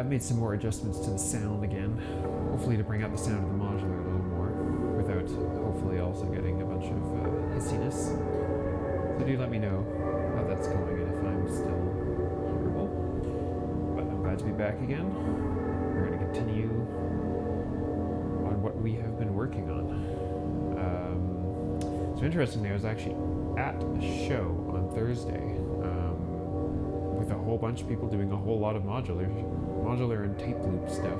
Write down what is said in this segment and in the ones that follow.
I've made some more adjustments to the sound again, hopefully to bring out the sound of the modular a little more, without hopefully also getting a bunch of hissiness. So do let me know how that's going and if I'm still hearable. But I'm glad to be back again. We're going to continue on what we have been working on. So interestingly, I was actually at a show on Thursday with a whole bunch of people doing a whole lot of modular and tape loop stuff,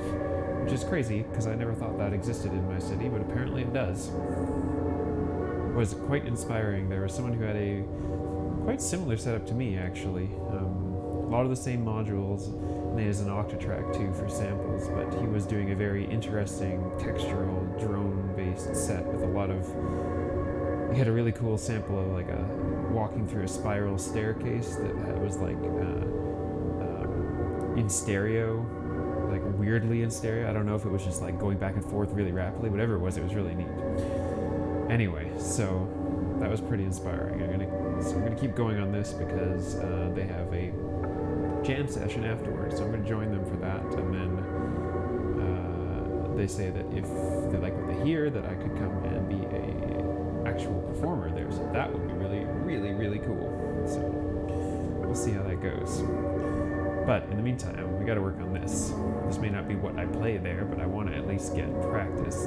which is crazy because I never thought that existed in my city, but apparently it does. It was quite inspiring. There was someone who had a quite similar setup to me, actually. A lot of the same modules, and he has an Octatrack too for samples, but he was doing a very interesting textural drone-based set with a lot of... He had a really cool sample of like walking through a spiral staircase that was like in stereo, like weirdly in stereo. I don't know if it was just like going back and forth really rapidly. Whatever it was really neat. Anyway, so that was pretty inspiring. I'm gonna keep going on this because they have a jam session afterwards, so I'm gonna join them for that. And then they say that if they like what they hear, that I could come and be a actual performer there, so that would be really, really, really cool. So we'll see how that goes. But in the meantime, we got to work on this. This may not be what I play there, but I want to at least get practice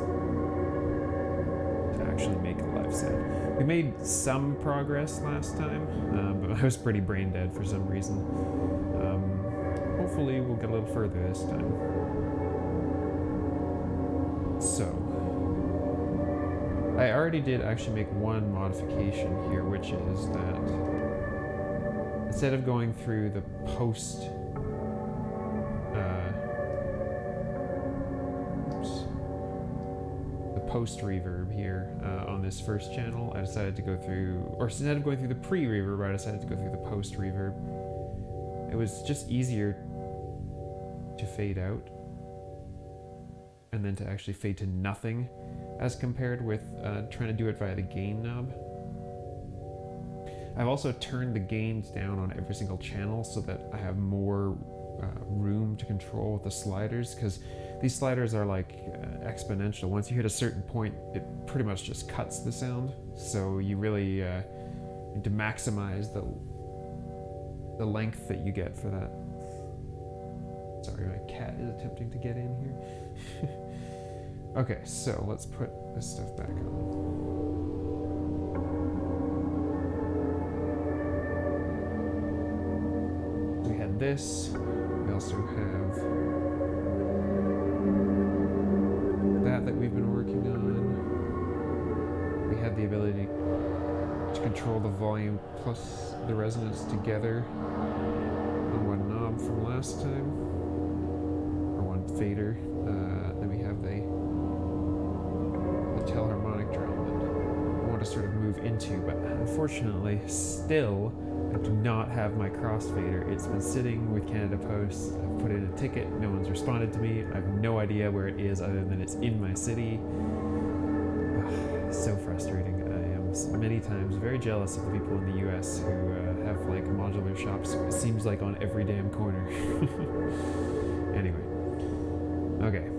to actually make a live set. We made some progress last time, but I was pretty brain dead for some reason. Hopefully we'll get a little further this time. So I already did actually make one modification here, which is that instead of going through the post reverb here on this first channel, I decided to go through, or instead of going through the pre-reverb, I decided to go through the post reverb. It was just easier to fade out and then to actually fade to nothing, as compared with trying to do it via the gain knob. I've also turned the gains down on every single channel so that I have more room to control with the sliders, because these sliders are like exponential. Once you hit a certain point, it pretty much just cuts the sound. So you really need to maximize the length that you get for that. Sorry, my cat is attempting to get in here. Okay, so let's put this stuff back on. We had this. We also have that we've been working on. We had the ability to control the volume plus the resonance together on one knob from last time, or one fader. Then we have the telharmonic drum that I want to sort of move into, but unfortunately still I do not have my crossfader. It's been sitting with Canada Post. I've put in a ticket, no one's responded to me. I have no idea where it is other than it's in my city. Ugh, so frustrating. I am many times very jealous of the people in the US who have like modular shops, it seems like on every damn corner. Anyway, okay.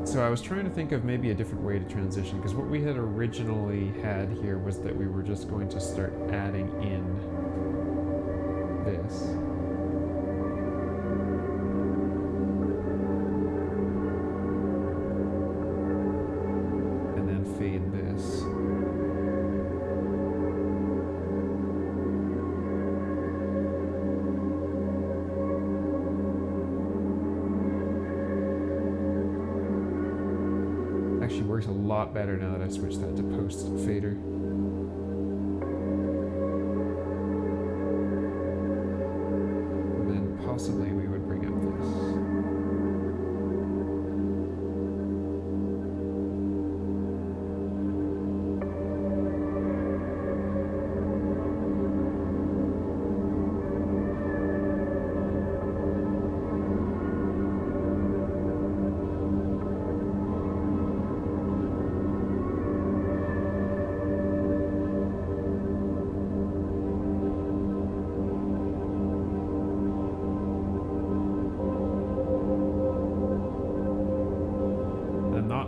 So I was trying to think of maybe a different way to transition, because what we had originally had here was that we were just going to start adding in this. And then fade this. Actually works a lot better now that I switched that to post fader. And then possibly we would bring up this.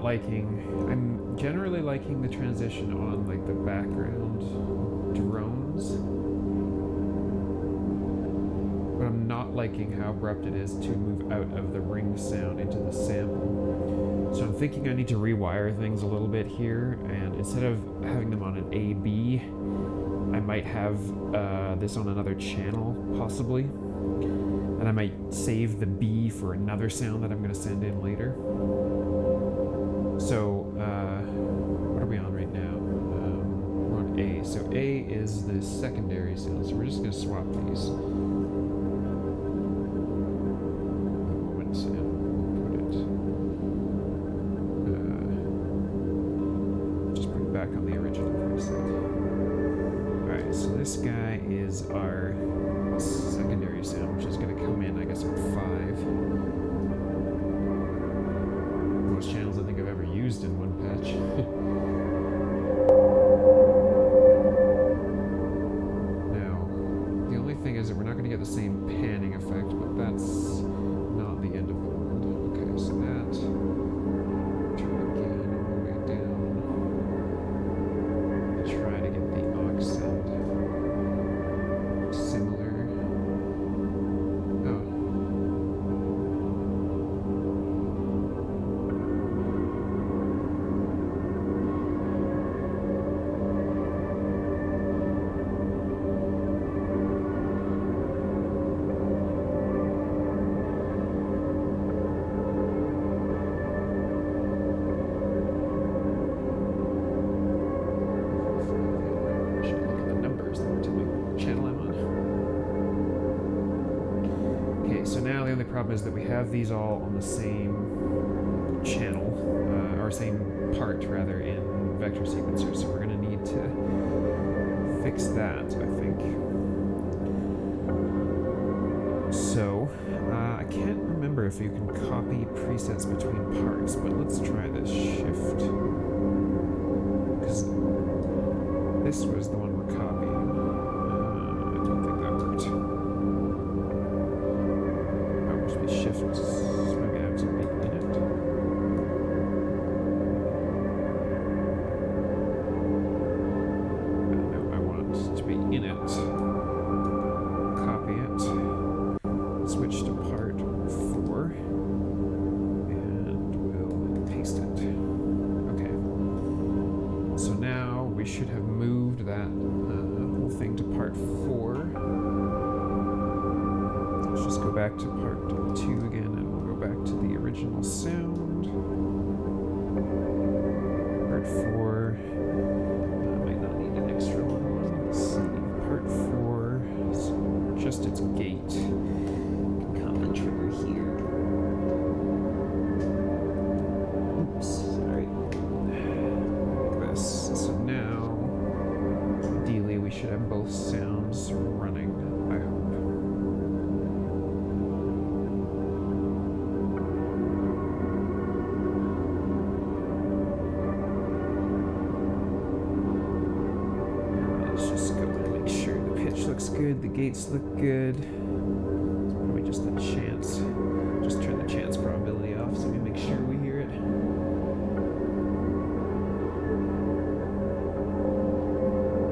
I'm generally liking the transition on like the background drones, but I'm not liking how abrupt it is to move out of the ring sound into the sample. So I'm thinking I need to rewire things a little bit here, and instead of having them on an A-B, I might have this on another channel, possibly. And I might save the B for another sound that I'm going to send in later. So, what are we on right now? We're on A. So A is the secondary sound, so we're just going to swap these. This guy is our secondary sound, which is going to come in, I guess, on 5. Most channels I think I've ever used in one patch. Now, the only thing is that we're not going to get the same panning effect, but that's not the end of the world. Okay, so that. Turn the gain all the way down. Try to get the aux sound. Problem is that we have these all on the same channel, or same part rather, in vector sequencer, so we're going to need to fix that, I think. So, I can't remember if you can copy presets between parts, but let's try this shift. Because this was the one we're copying. I don't think that worked. Shift, maybe I have to be in it. No, I want it to be in it. Copy it. Switch to part 4. And we'll paste it. Okay. So now we should have moved that whole thing to part 4. Let's just go back to part 2 again, and we'll go back to the original sound. Part 4. I might not need an extra one. Let's see. Part 4 is just its gate. Come and trigger here. Oops, sorry. Like this. So now, ideally, we should have both sounds running, I hope. Good, the gates look good. It's probably just a chance. Just turn the chance probability off so we make sure we hear it.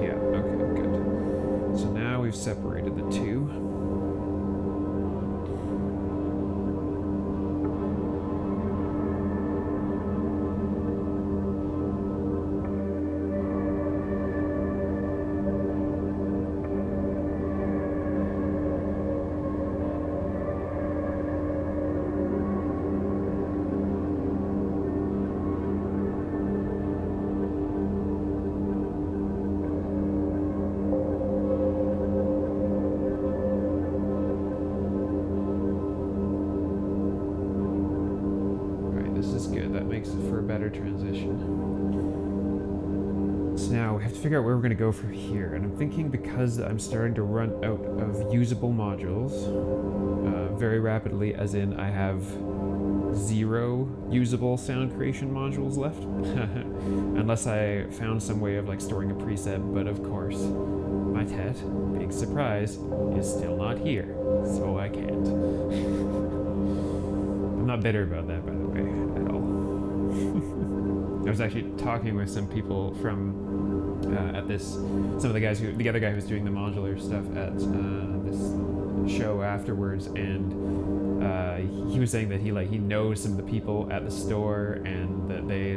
Yeah, okay, good. So now we've separated the two. For a better transition. So now we have to figure out where we're going to go from here, and I'm thinking because I'm starting to run out of usable modules very rapidly, as in I have 0 usable sound creation modules left, unless I found some way of like storing a preset, but of course my TET, big surprise, is still not here, so I can't. I'm not bitter about that, by the way, at all. I was actually talking with some people from at this, some of the guys the other guy who was doing the modular stuff at this show afterwards, and he was saying that he knows some of the people at the store, and that they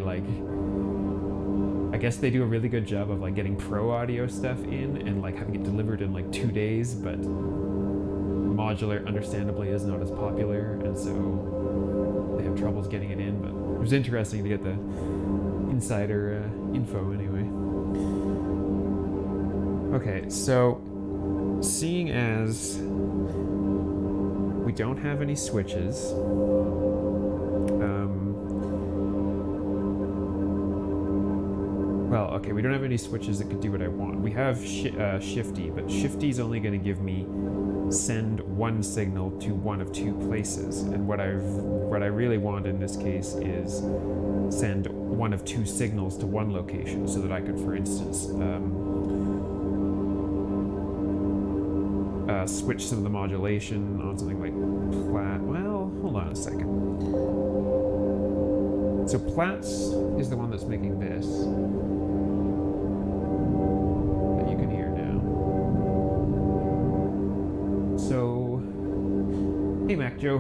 I guess they do a really good job of getting pro audio stuff in and having it delivered in 2 days, but modular understandably is not as popular, and so they have troubles getting it in. But it was interesting to get the insider info anyway. Okay, so seeing as we don't have any switches, well, okay, we don't have any switches that could do what I want. We have Shifty, but Shifty's only going to give me send one signal to one of two places, and what I really want in this case is send one of two signals to one location, so that I could, for instance, switch some of the modulation on something like Plat. Well, hold on a second. So Platts is the one that's making this that you can hear now. So, hey Mac Joe,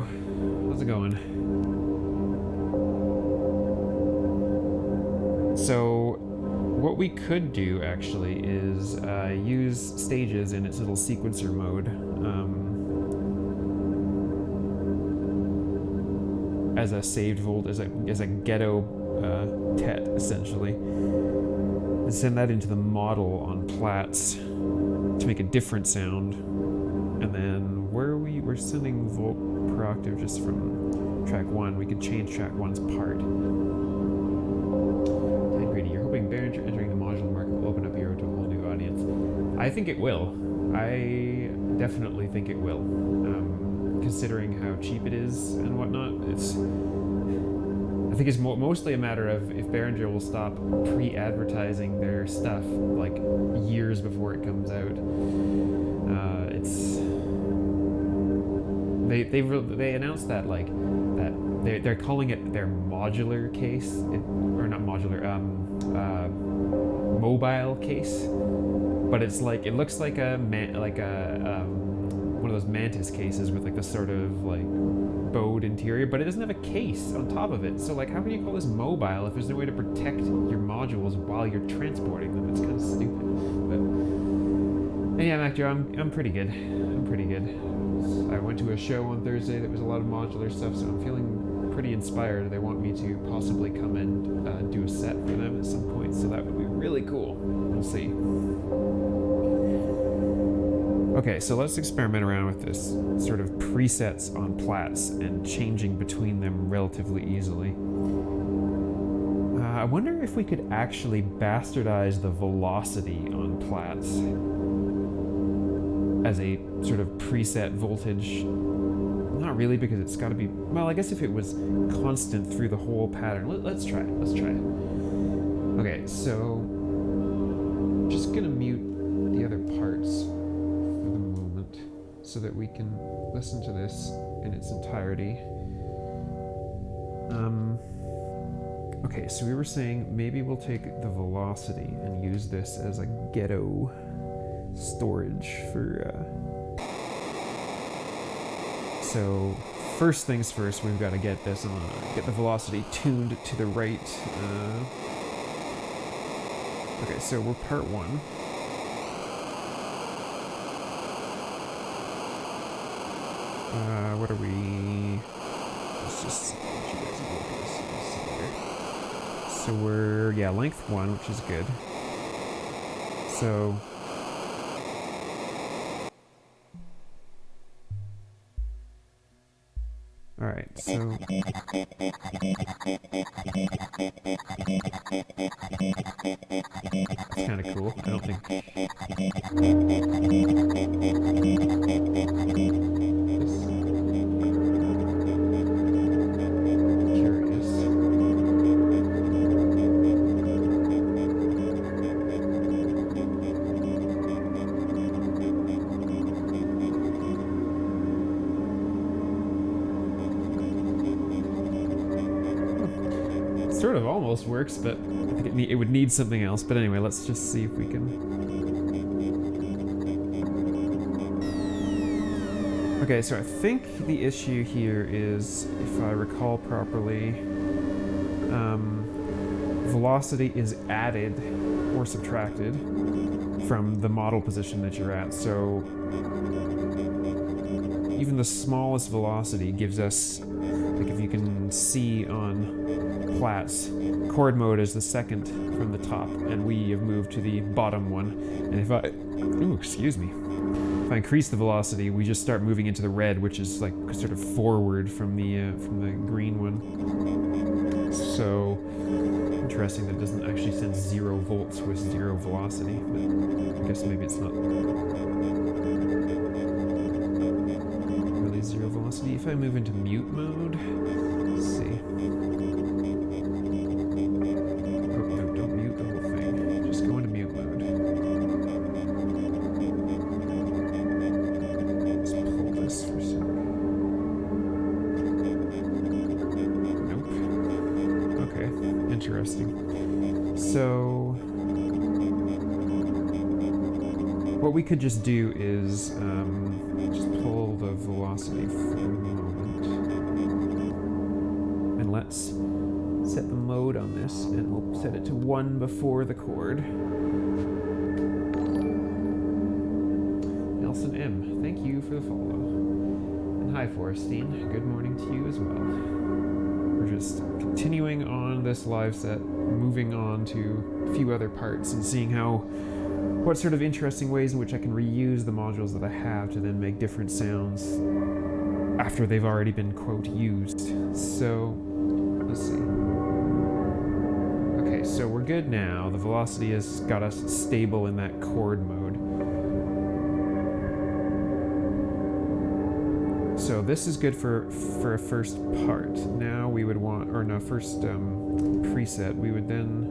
how's it going? So, what we could do actually is use Stages in its little sequencer mode as a saved volt, as a ghetto TET essentially, and send that into the model on Platts to make a different sound. And then we're sending volt per octave just from track 1. We could change track 1's part. You're hoping Behringer entering the modular market will open up Euro to a whole new audience. I think it will. I definitely think it will. Considering how cheap it is and whatnot, I think it's mostly a matter of if Behringer will stop pre-advertising their stuff years before it comes out. They announced that that they're calling it their modular case, or not modular, mobile case, but it's it looks like one of those Mantis cases with the sort of bowed interior, but it doesn't have a case on top of it. So how can you call this mobile if there's no way to protect your modules while you're transporting them? It's kind of stupid. But yeah, Mac Joe, I'm pretty good. I'm pretty good. I went to a show on Thursday that was a lot of modular stuff, so I'm feeling pretty inspired. They want me to possibly come and do a set for them at some point, so that would be really cool. We'll see. Okay, so let's experiment around with this sort of presets on Platts and changing between them relatively easily. I wonder if we could actually bastardize the velocity on Platts as a sort of preset voltage. Not really, because it's got to be, well, I guess if it was constant through the whole pattern. Let's try it. Let's try it. Okay, so I'm just gonna mute the other parts for the moment so that we can listen to this in its entirety. Okay, so we were saying maybe we'll take the velocity and use this as a ghetto storage for so first things first, we've got to get this get the velocity tuned to the right. Okay, so we're part 1. What are we? Let's just let you guys look at this here. So we're length 1, which is good. So all right, so that's kind of cool. I don't think sort of almost works, but I think it would need something else. But anyway, let's just see if we can. Okay, so I think the issue here is, if I recall properly, velocity is added or subtracted from the model position that you're at. So even the smallest velocity gives us, like if you can see on Platts, chord mode is the second from the top, and we have moved to the bottom one. And if I, excuse me. If I increase the velocity, we just start moving into the red, which is like sort of forward from the green one. So interesting that it doesn't actually send 0 volts with 0 velocity, but I guess maybe it's not really 0 velocity. If I move into mute mode, let's see. Oh, no, don't mute the whole thing. Just go into mute mode. Let's pull this for a second. Nope. Okay, interesting. So what we could just do is just pull the velocity for a moment, and let's set the mode on this, and we'll set it to 1 before the chord. Nelson M, thank you for the follow. And hi Forestine, good morning to you as well. We're just continuing on this live set, moving on to a few other parts and seeing what sort of interesting ways in which I can reuse the modules that I have to then make different sounds after they've already been, quote, used. So, let's see. Okay, so we're good now. The velocity has got us stable in that chord mode. So this is good for a first part. Now we would want, or no, first preset, we would then,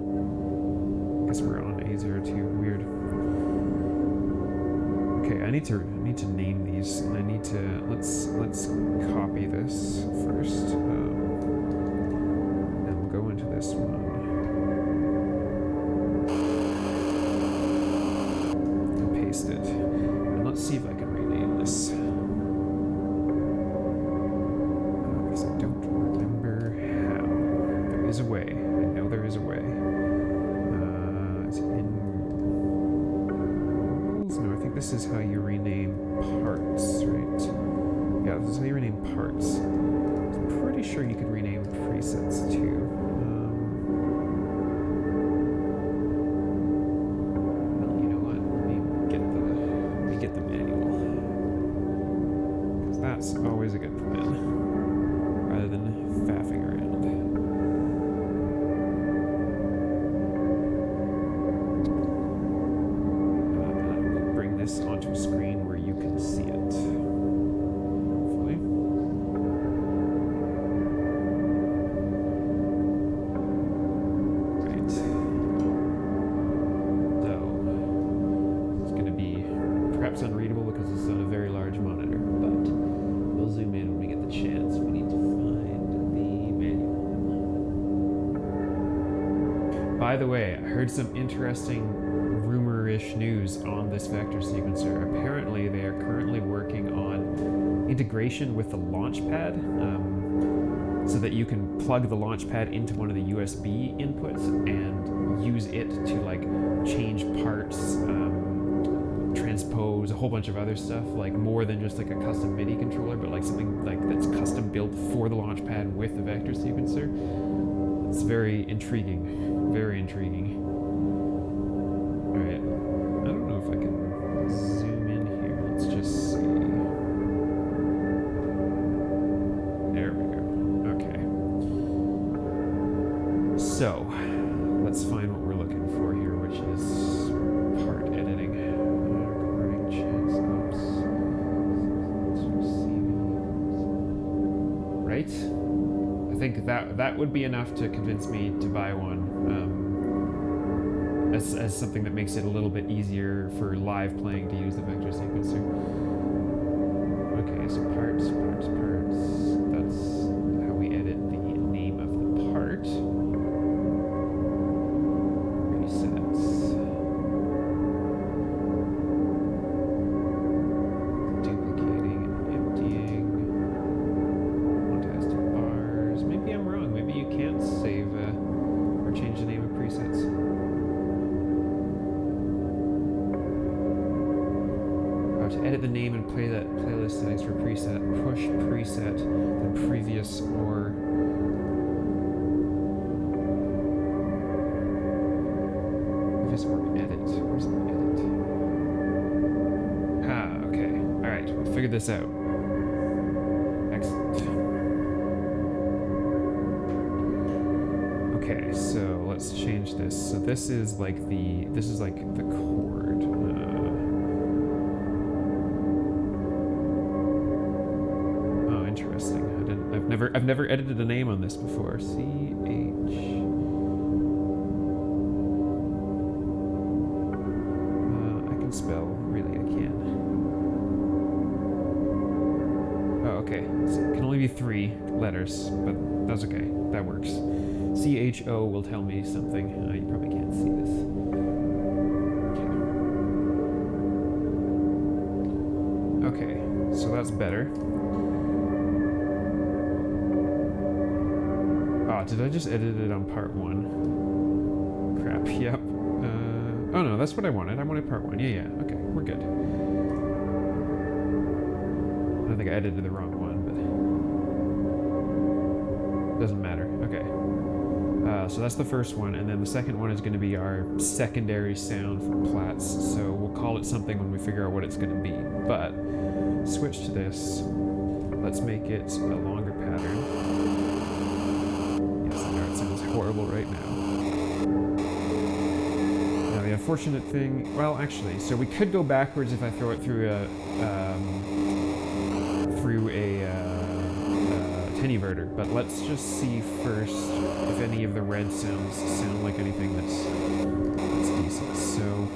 I guess we're on A02, weird. Okay, I need to name these, and I need to let's copy this first, and we'll go into this one and paste it, and let's see if I can rename this. Because I don't remember how. There is a way. I know there is a way. It's in. No, I think this is how you rename parts, right? Yeah, this is how you rename parts. I'm pretty sure you could rename presets too. Well, you know what? Let me get the manual, because that's always a good plan, rather than faffing around. Onto a screen where you can see it. Hopefully. Right. So, it's going to be perhaps unreadable because it's on a very large monitor, but we'll zoom in when we get the chance. We need to find the manual. By the way, I heard some interesting rumor-ish news on this vector sequencer. Apparently, they are currently working on integration with the Launchpad, so that you can plug the Launchpad into one of the USB inputs and use it to like change parts, transpose, a whole bunch of other stuff, like more than just like a custom MIDI controller, but like something like that's custom built for the Launchpad with the vector sequencer. It's very intriguing, very intriguing. Alright, I don't know if I can zoom in here. Let's just see. There we go. Okay. So, let's find what we're looking for here, which is part editing. Recording chance ups. Right? I think that would be enough to convince me to buy one. As something that makes it a little bit easier for live playing to use the vector sequencer. Okay, so parts. That's how we edit the name of the part. edit the name and play that playlist settings for preset. Push preset, then previous or... Previous or edit. Where's the edit? Ah, okay. Alright, we figured this out. Excellent. Okay, so let's change this. So this is like the chord. Oh, interesting. I've never edited a name on this before. CH. I can spell. Really, I can. Oh, okay. So it can only be 3 letters, but that's okay. That works. CHO will tell me something. You probably can't see this. Okay, so that's better. Oh, did I just edit it on part 1? Crap, yep. Oh no, that's what I wanted. I wanted part 1. Yeah, okay, we're good. I don't think I edited the wrong one, but doesn't matter. Okay. So that's the first one, and then the second one is going to be our secondary sound for plats, so we'll call it something when we figure out what it's going to be. But, switch to this. Let's make it a longer pattern. Yes, I know it sounds horrible right now. Now the unfortunate thing, well actually, so we could go backwards if I throw it through a attenuverter, but let's just see first if any of the red sounds sound like anything that's decent. So,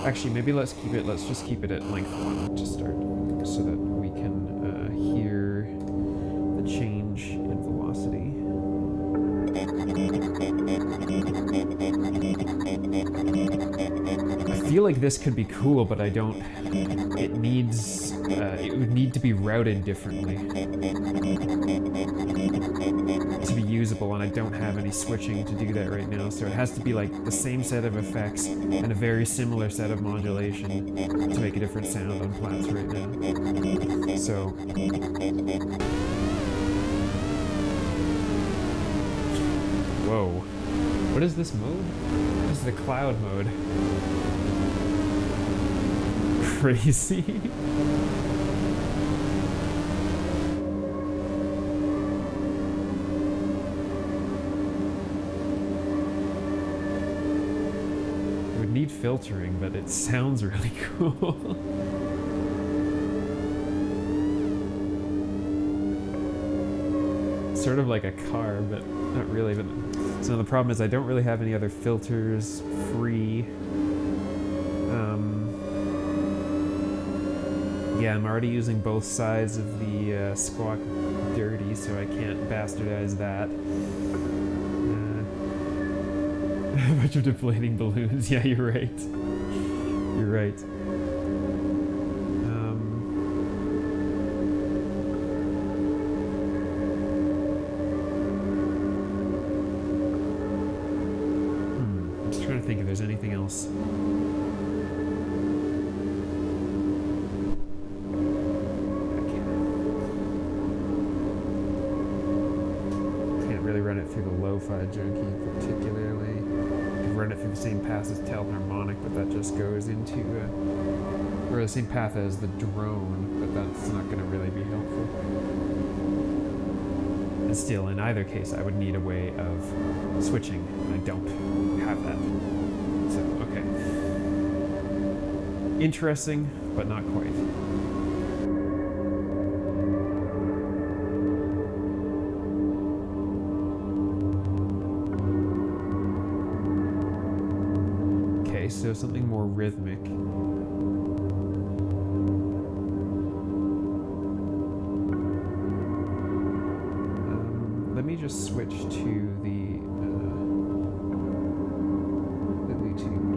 actually, maybe let's just keep it at length 1 to start, so that we can hear the change in velocity. I feel like this could be cool, but I don't. It needs. It would need to be routed differently to be usable, and I don't have any switching to do that right now. So it has to be like the same set of effects and a very similar set of modulation to make a different sound on plats right now. So. Whoa. What is this mode? This is the cloud mode. Crazy. It would need filtering, but it sounds really cool. Sort of like a car, but not really. But so the problem is I don't really have any other filters free. Yeah, I'm already using both sides of the Squawk Dirty, so I can't bastardize that. A bunch of deflating balloons. Yeah, you're right. You're right. I'm just trying to think if there's anything else. Through the lo-fi junkie particularly. You can run it through the same path as Telharmonic, but that just goes into or the same path as the drone, but that's not going to really be helpful. And still, in either case, I would need a way of switching, and I don't have that. So, okay. Interesting, but not quite. So something more rhythmic. Let me just switch to the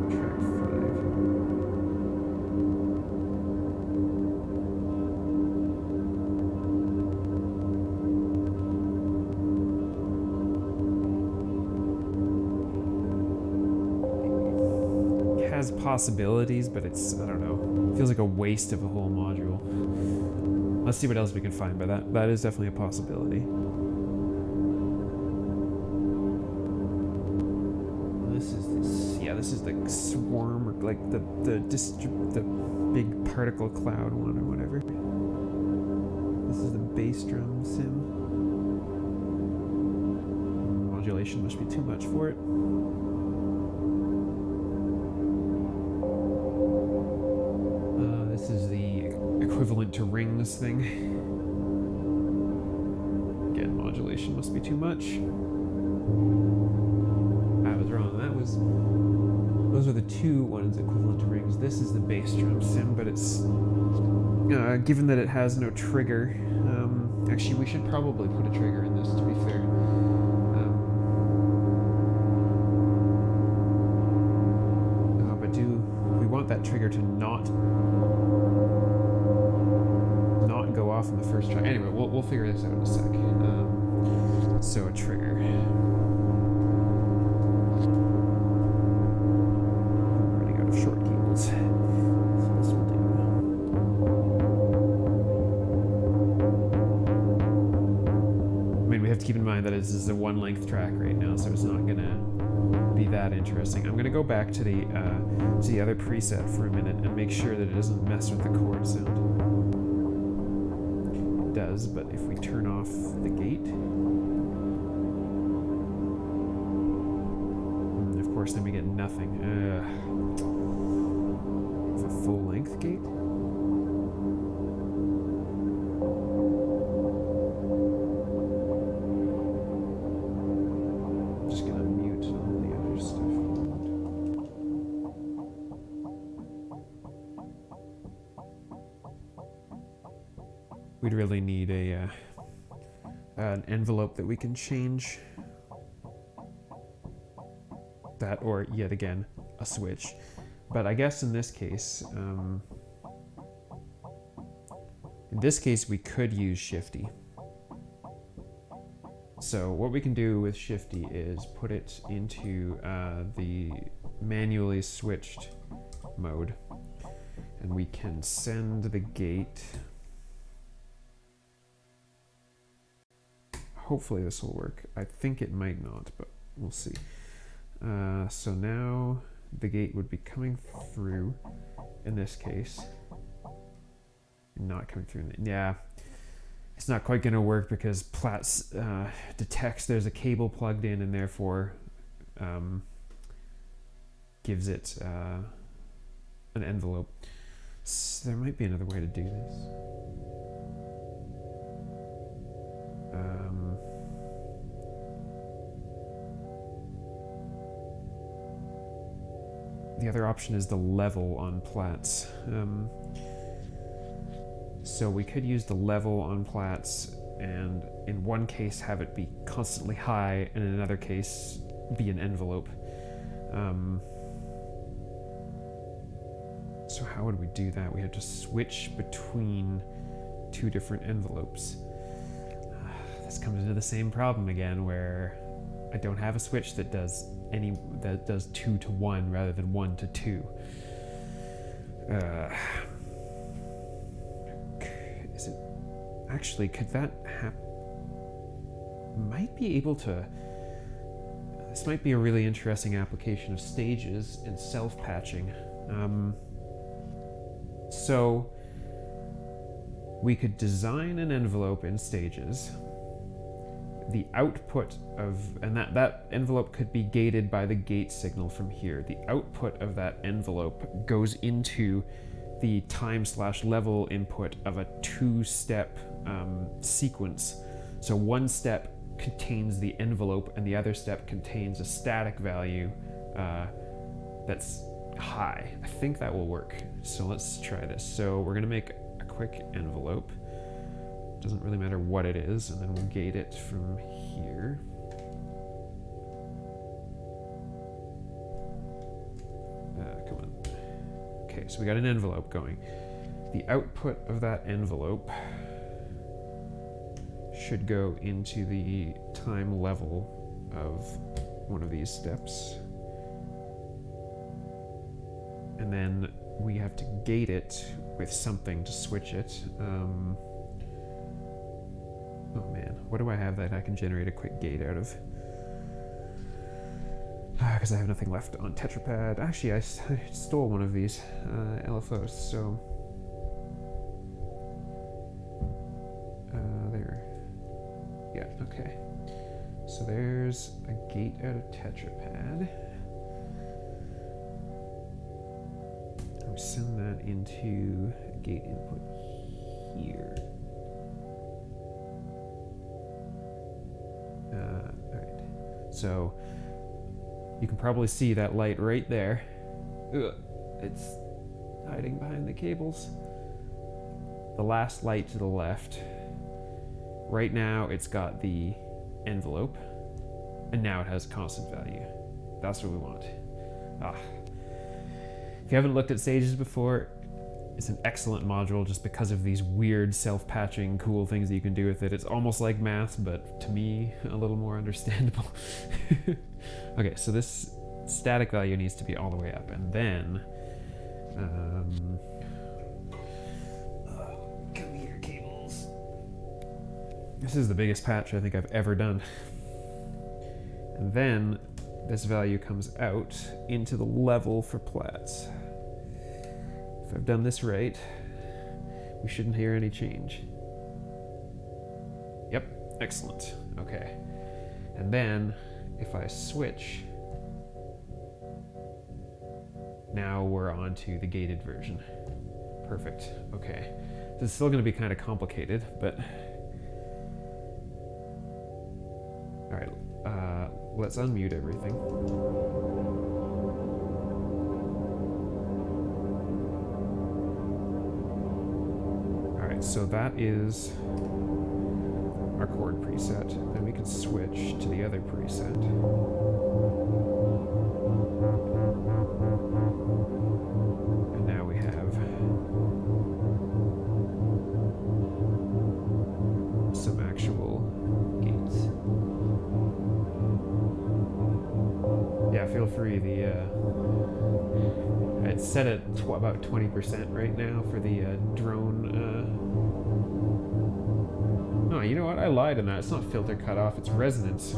track 5. has possibilities, but it's, I don't know, feels like a waste of a whole module. Let's see what else we can find, but that is definitely a possibility. This is the swarm, or like the big particle cloud one, or whatever. This is the bass drum sim. Modulation must be too much for it. This is the equivalent to rings thing. Again, modulation must be too much. I was wrong. Those are the two ones equivalent to rings. This is the bass drum sim, but it's given that it has no trigger. Actually, we should probably put a trigger in this, to be fair. But we want that trigger to not go off in the first try. Anyway, we'll figure this out in a sec. So a trigger. Short cables. So this will do. I mean, we have to keep in mind that this is a one length track right now, so it's not gonna be that interesting. I'm gonna go back to the other preset for a minute and make sure that it doesn't mess with the chord sound. It does, but if we turn off the gate, of course, then we get nothing. A full length gate. I'm just gonna mute all the other stuff. We'd really need an envelope that we can change. That, or yet again, a switch. But I guess in this case, we could use Shifty. So what we can do with Shifty is put it into the manually switched mode, and we can send the gate. Hopefully this will work. I think it might not, but we'll see. So now the gate would be coming through in this case. Not coming through. Yeah, it's not quite going to work because Platts detects there's a cable plugged in and therefore gives it an envelope. So there might be another way to do this. The other option is the level on Platts. So we could use the level on Platts and in one case have it be constantly high and in another case be an envelope. So how would we do that? We have to switch between two different envelopes. This comes into the same problem again where I don't have a switch that does 2 to 1 rather than 1 to 2. Is it actually, could that happen? Might be able to. This might be a really interesting application of stages and self-patching. So we could design an envelope in stages. The output of, and that envelope could be gated by the gate signal from here. The output of that envelope goes into the time/level input of a two-step sequence. So one step contains the envelope and the other step contains a static value that's high. I think that will work. So let's try this. So we're gonna make a quick envelope. Doesn't really matter what it is, and then we'll gate it from here. Come on. Okay, so we got an envelope going. The output of that envelope should go into the time level of one of these steps. and then we have to gate it with something to switch it. Oh man, what do I have that I can generate a quick gate out of? Because I have nothing left on Tetrapad. Actually, I stole one of these LFOs, so... there. Yeah, okay. So there's a gate out of Tetrapad. We send that into a gate input here. Alright. So you can probably see that light right there. Ugh, it's hiding behind the cables. The last light to the left. Right now it's got the envelope, and now it has a constant value. That's what we want. If you haven't looked at Sages before, it's an excellent module just because of these weird self-patching cool things that you can do with it. It's almost like math, but to me, a little more understandable. Okay, so this static value needs to be all the way up, and then... come here, cables. This is the biggest patch I think I've ever done. And then this value comes out into the level for plats. If I've done this right, we shouldn't hear any change. Yep, excellent. Okay. And then if I switch, now we're on to the gated version. Perfect. Okay. This is still going to be kind of complicated, but... Alright, let's unmute everything. Alright, so that is our chord preset. Then we can switch to the other preset. And now we have some actual gates. Yeah, feel free. It's set at about 20% right now for the drone. Oh, you know what? I lied on that. It's not filter cutoff, it's resonance.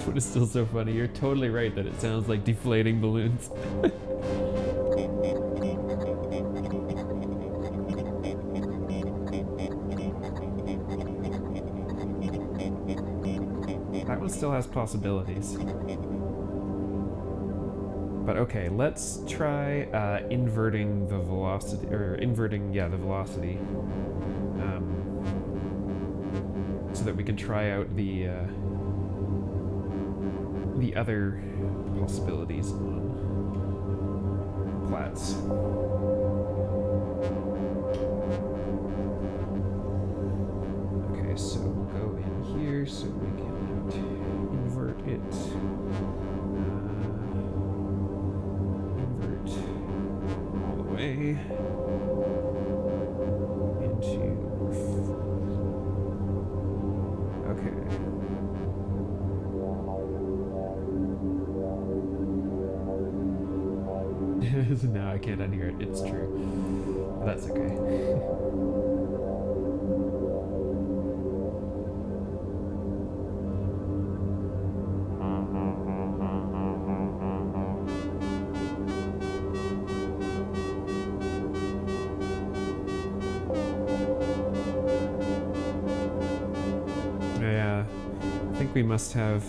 But it's still so funny. You're totally right that it sounds like deflating balloons. That one still has possibilities. But okay, let's try inverting the velocity, or inverting, yeah, the velocity. So that we can try out the other possibilities on plats. Okay, so we'll go in here so we can invert it. Invert all the way into... Okay. Now I can't unhear it. It's true. But that's okay. Yeah, I think we must have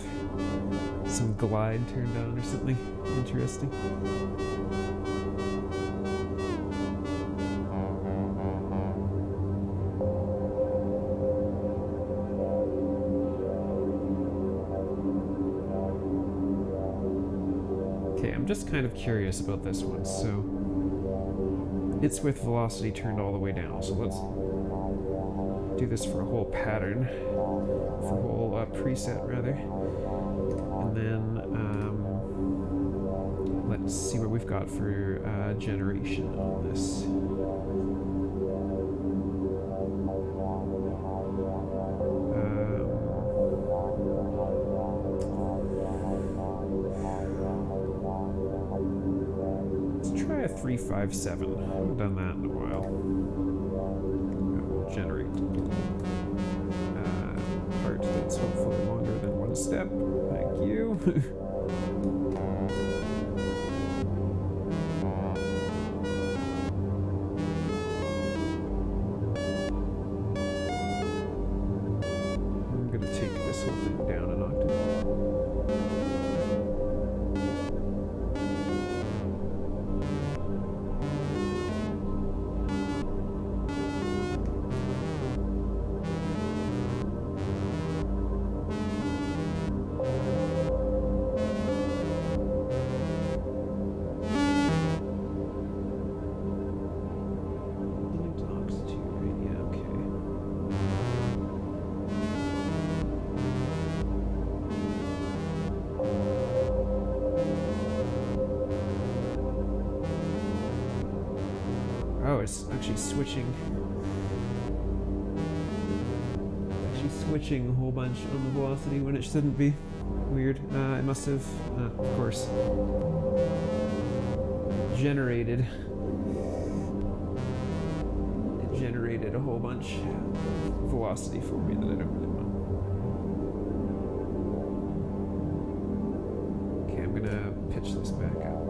some glide turned on or something interesting. I'm I'm just kind of curious about this one. So it's with velocity turned all the way down. So let's do this for a whole pattern, for a whole preset rather. And then let's see what we've got for generation on this. Let's try a 357. I haven't done that in a while. Generate part that's hopefully longer than one step. Thank you. I'm gonna take this whole thing down an octave. Oh, it's actually switching. Switching a whole bunch on the velocity when it shouldn't be. Weird. It must have, of course, generated. It generated a whole bunch of velocity for me that I don't really want. Okay, I'm gonna pitch this back up.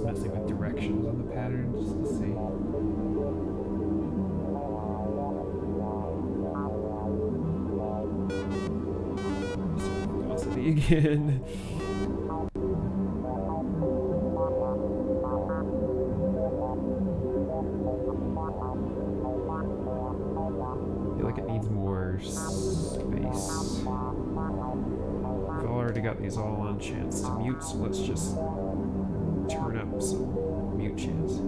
Messing with directions on the pattern just to see. Velocity again. I feel like it needs more space. I've already got these all on chance to mute, so let's just turn up some mute chance.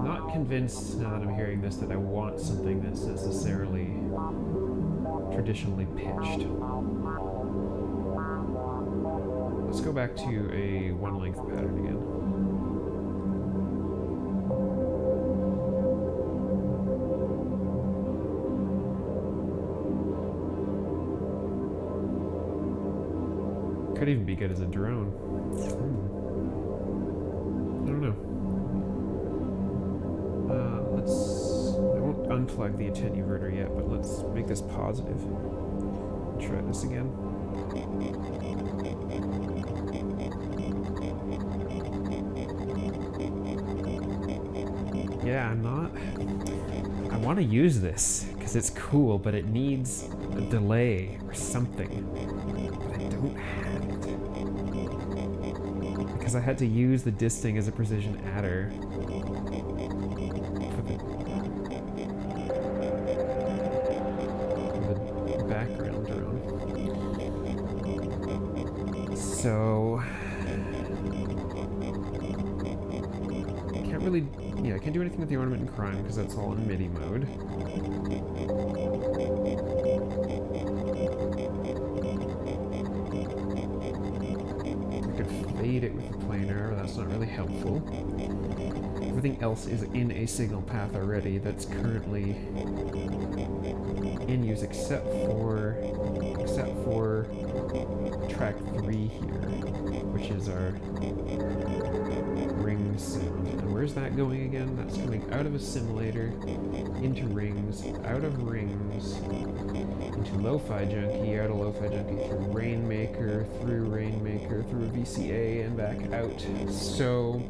Not convinced now that I'm hearing this that I want something that's necessarily traditionally pitched. Let's go back to a one length pattern again. Could even be good as a drone. I don't know. I won't unplug the attenuverter yet, but let's make this positive. Try this again. Yeah, I want to use this because it's cool, but it needs a delay or something. But I don't have it. Because I had to use the disting as a precision adder. For the background drone. So I can't do anything with the ornament and crime because that's all in MIDI mode. I could fade it with the planar, but that's not really helpful. For everything else is in a signal path already that's currently in use except for track 3 here, which is our ring sound. And where's that going again? That's coming out of a simulator, into rings, out of rings, into Lo-Fi Junkie, out of Lo-Fi Junkie, through Rainmaker, through Rainmaker, through a VCA, and back out. So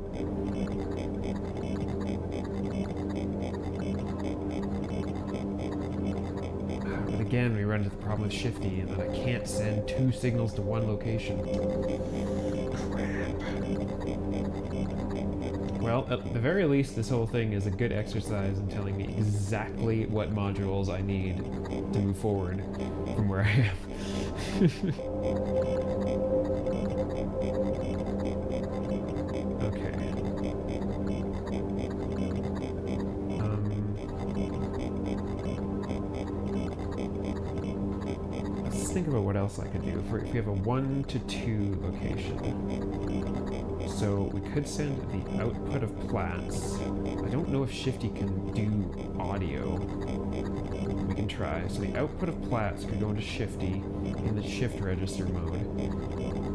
but again, we run into the problem with Shifty, and that I can't send 2 signals to one location. Crap. Well, at the very least, this whole thing is a good exercise in telling me exactly what modules I need to move forward from where I am. Okay. Let's think about what else I could do. If we have a 1 to 2 location. So we could send the output of Platts. I don't know if Shifty can do audio. We can try. So the output of Platts could go into Shifty in the shift register mode.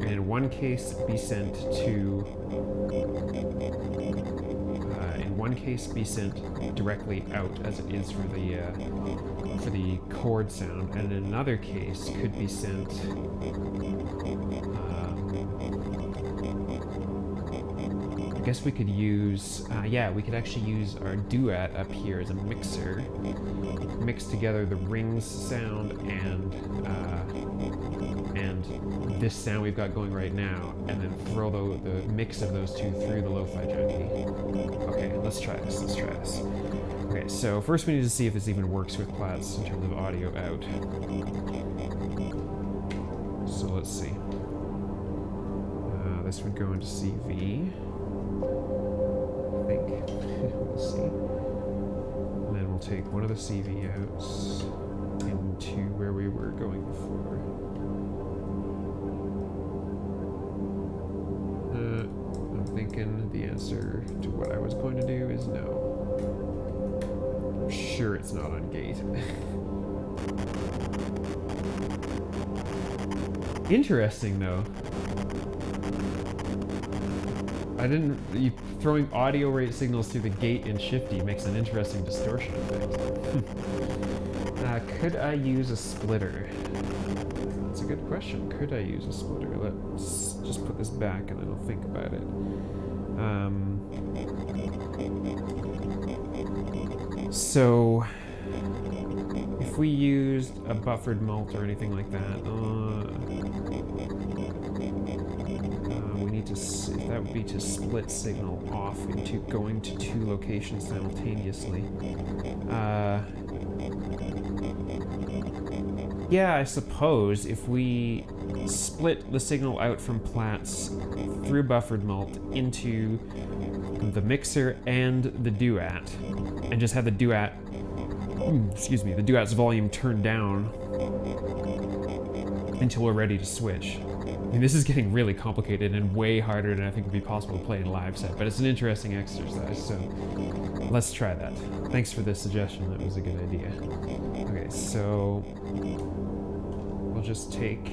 And in one case be sent to be sent directly out as it is for the chord sound, and in another case could be sent I guess we could use, we could actually use our duet up here as a mixer, mix together the rings sound and this sound we've got going right now, and then throw the mix of those two through the Lo-Fi Junkie. Okay, let's try this. Okay, so first we need to see if this even works with Platts in terms of audio out. So let's see. This would go into CV. I think. We'll see. And then we'll take one of the CV outs into where we were going before. I'm thinking the answer to what I was going to do is no. I'm sure it's not on gate. Interesting though. Throwing audio rate signals through the gate in Shifty makes an interesting distortion effect. Could I use a splitter? That's a good question. Could I use a splitter? Let's just put this back and then I'll think about it. So, if we used a buffered mult or anything like that, that would be to split signal off into going to 2 locations simultaneously. Yeah, I suppose if we split the signal out from Platts through buffered mult into the mixer and the duet, and just have the duet, the duet's volume turned down until we're ready to switch. I mean, this is getting really complicated and way harder than I think would be possible to play in Liveset, but it's an interesting exercise, so let's try that. Thanks for this suggestion, that was a good idea. Okay, so we'll just take...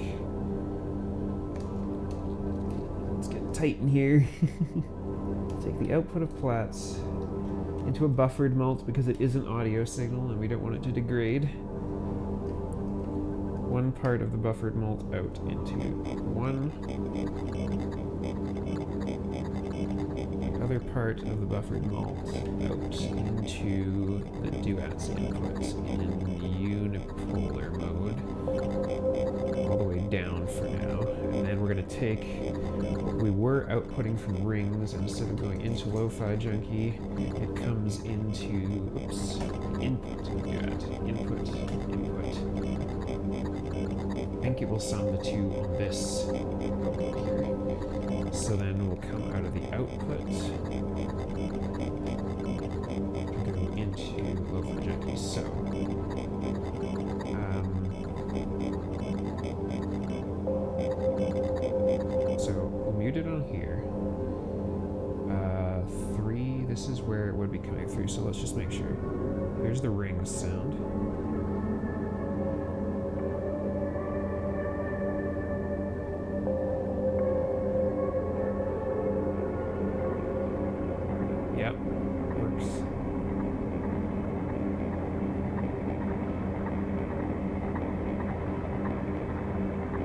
Let's get tight in here. Take the output of Platts into a buffered mult because it is an audio signal and we don't want it to degrade. One part of the buffered mult out into one. The other part of the buffered mult out into the duet's input in unipolar mode. All the way down for now. And then we're going to take what we were outputting from rings, and instead of going into Lo-Fi Junkie, it comes into, input duet, input. I think it will sum the two on this here. So then we'll come out of the output, go into Lo-Fi Junkie. So we'll mute it on here. 3, this is where it would be coming through, so let's just make sure. Here's the rings sound. Yep, works.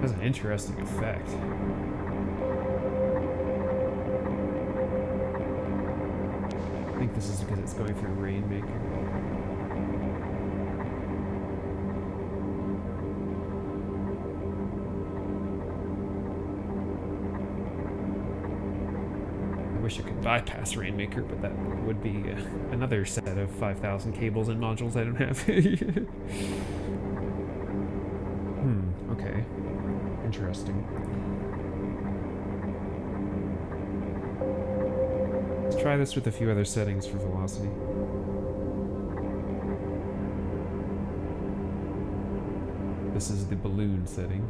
Has an interesting effect. I think this is because it's going through Rainmaker. I wish I could bypass Rainmaker, but that would be another set of 5,000 cables and modules I don't have. Okay. Interesting. Let's try this with a few other settings for velocity. This is the balloon setting.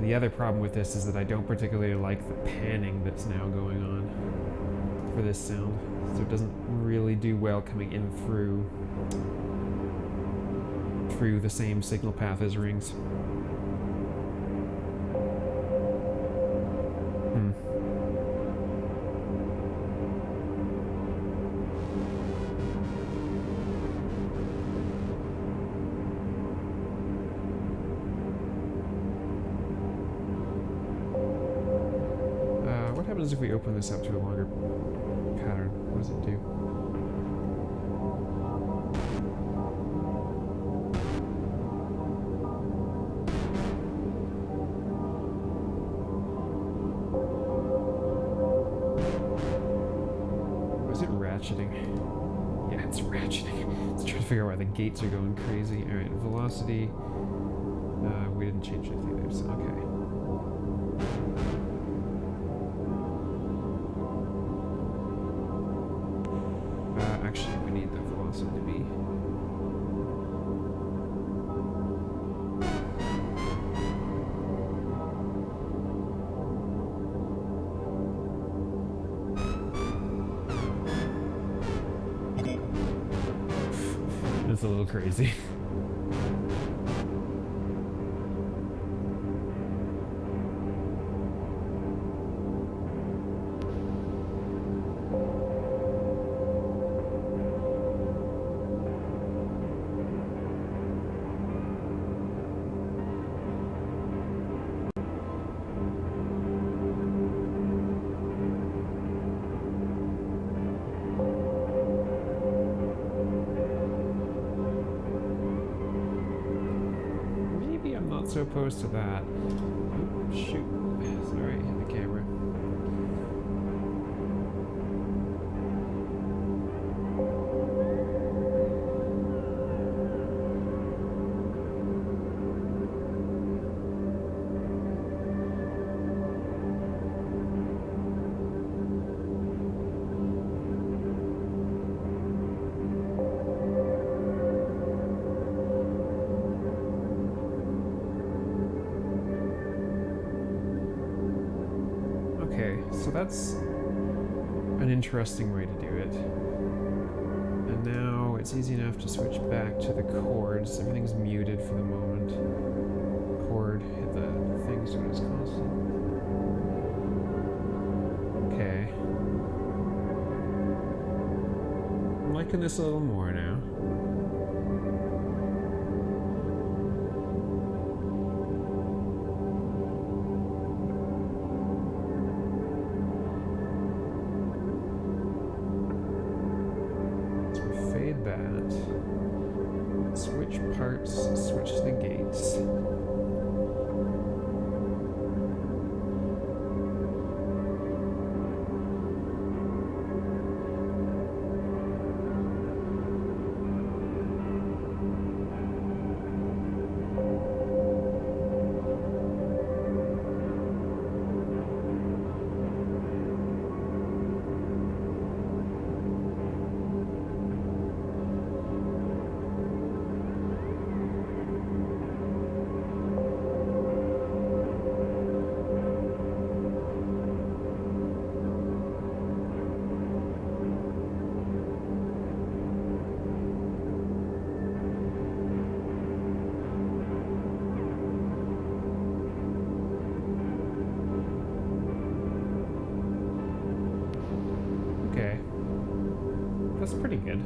The other problem with this is that I don't particularly like the panning that's now going on for this sound. So it doesn't really do well coming in through the same signal path as rings. What happens if we open this up to a longer pattern? What does it do? Was it ratcheting? Yeah, it's ratcheting. Let's try to figure out why the gates are going crazy. Alright, velocity. We didn't change anything there, so okay. Actually, we need the velocity to be. It's a little crazy. So opposed to that. Oh, shoot. Sorry, hit the camera. So that's an interesting way to do it. And now it's easy enough to switch back to the chords. Everything's muted for the moment. Chord, hit the thing so it's constant. Okay. I'm liking this a little more now. Switch parts, switch the gates. That's pretty good.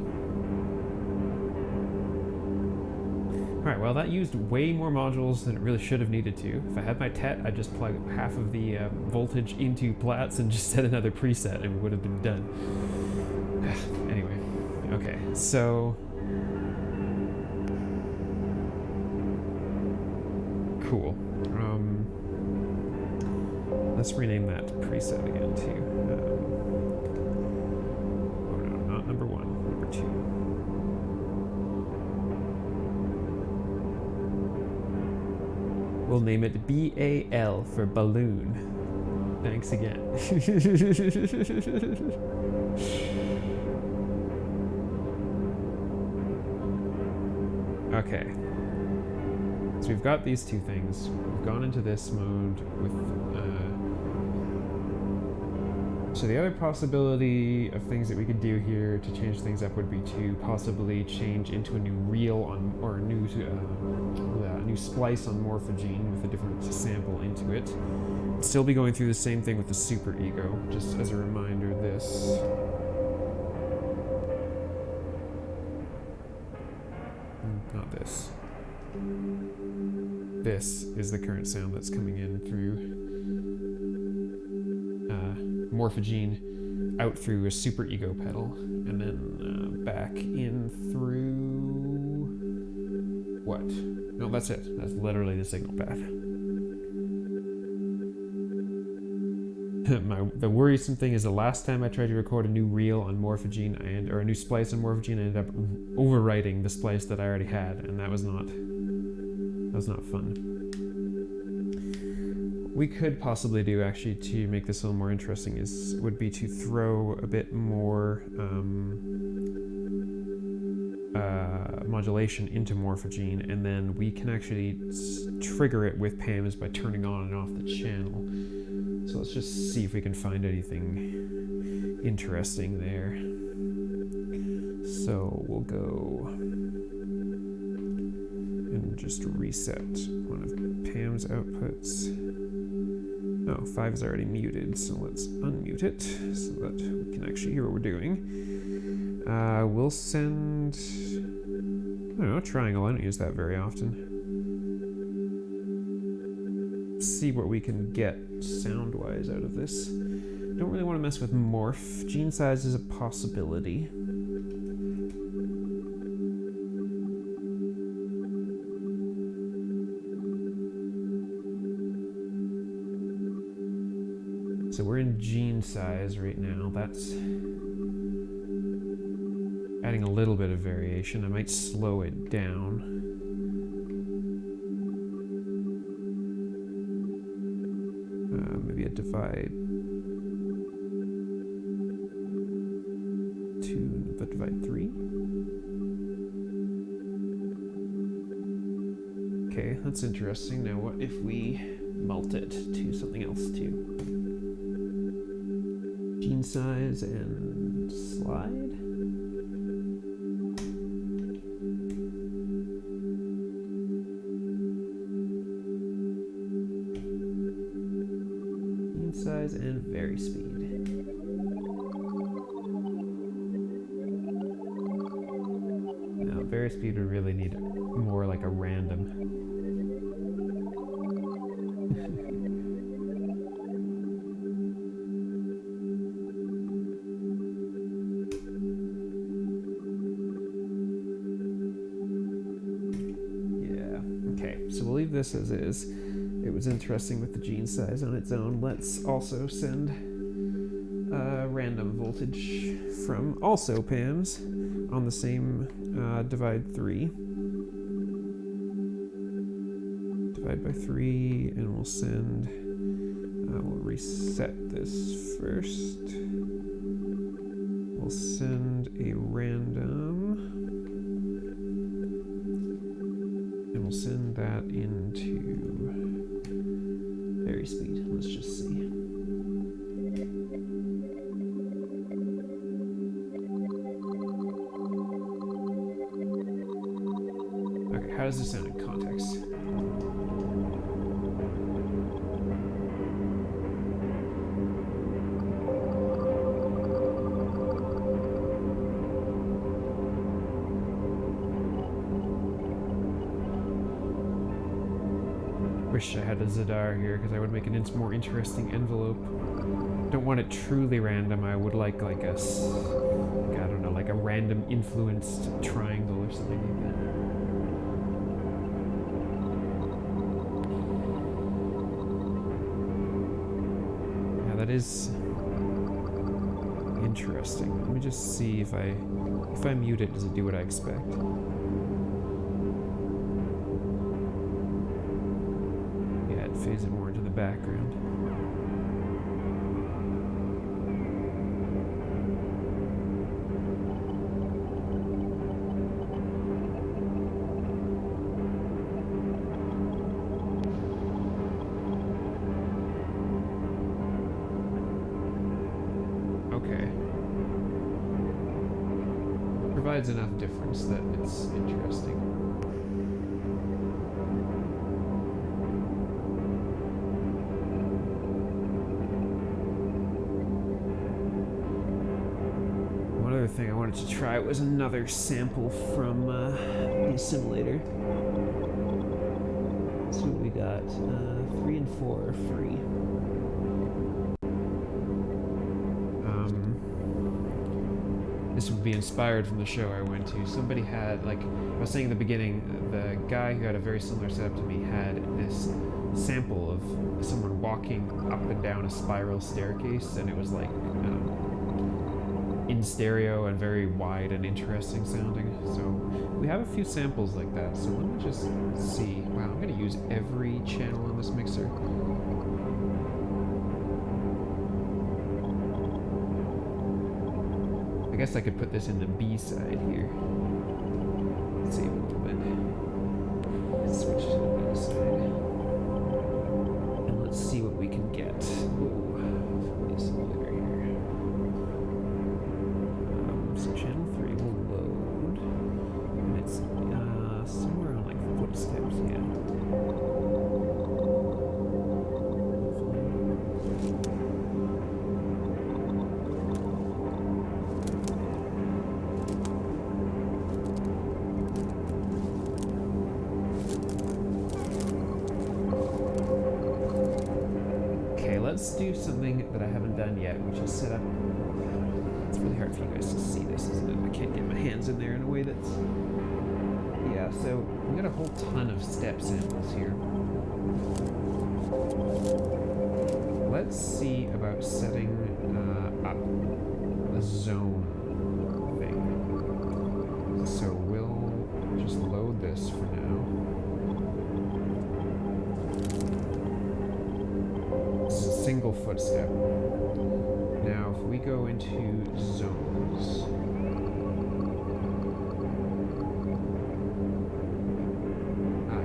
Alright, well that used way more modules than it really should have needed to. If I had my TET, I'd just plug half of the voltage into plats and just set another preset and we would have been done. Anyway, okay, so... Cool. Let's rename that preset again too. Oh no, not number 1, number 2. We'll name it BAL for balloon. Thanks again. Okay. So we've got these two things. We've gone into this mode with... So the other possibility of things that we could do here to change things up would be to possibly change into a new reel on, or a new splice on Morphogene with a different sample into it. Still be going through the same thing with the Super Ego, just as a reminder, this. Not this. This is the current sound that's coming in through Morphogene, out through a Super Ego pedal, and then back in through... what? No, that's it. That's literally the signal path. The worrisome thing is the last time I tried to record a new reel on Morphogene, or a new splice on Morphogene, I ended up overwriting the splice that I already had, and that was not fun. We could possibly do, actually, to make this a little more interesting, would be to throw a bit more modulation into Morphogene, and then we can actually trigger it with PAMs by turning on and off the channel. So let's just see if we can find anything interesting there. So we'll go and just reset one of PAM's outputs. Oh, 5 is already muted, so let's unmute it so that we can actually hear what we're doing. We'll send, I don't know, triangle. I don't use that very often. See what we can get sound-wise out of this. Don't really want to mess with morph. Gene size is a possibility. So we're in gene size right now. That's adding a little bit of variation. I might slow it down. Maybe a divide 2, but divide 3. Okay, that's interesting. Now what if we mult it to something else too? Gene size and slide. Gene size and vary speed. Now, vary speed would really need more like a random. So we'll leave this as is. It was interesting with the gene size on its own. Let's also send random voltage from also PAMs on the same divide 3. Divide by 3, and we'll send, we'll reset this first. We'll send a random. And we'll send that into vary speed. Let's just see. Okay, how does this sound in context? Wish I had a Zadar here because I would make an more interesting envelope. Don't want it truly random. I would like a, I don't know, like a random influenced triangle or something like that. Yeah, that is interesting. Let me just see if I mute it, does it do what I expect? Yeah, it fades it more into the background. Provides enough difference that it's interesting. One other thing I wanted to try was another sample from the assimilator. Let's see what we got. 3 and 4 are free. This would be inspired from the show I went to. Somebody had, like I was saying in the beginning, the guy who had a very similar setup to me had this sample of someone walking up and down a spiral staircase, and it was like in stereo and very wide and interesting sounding. So we have a few samples like that. So let me just see. Wow, I'm going to use every channel on this mixer. I guess I could put this in the B side here. Let's save a little bit. Switch to the B side. And let's see what we can get. Ooh, this later here. So channel 3 will load. And it's somewhere on like footsteps, yeah. Let's do something that I haven't done yet, which is set up. It's really hard for you guys to see this, isn't it? I can't get my hands in there in a way that's. Yeah, so we got a whole ton of step samples here. Let's see about setting up a zone thing. So we'll just load this for now. Single footstep. Now, if we go into zones,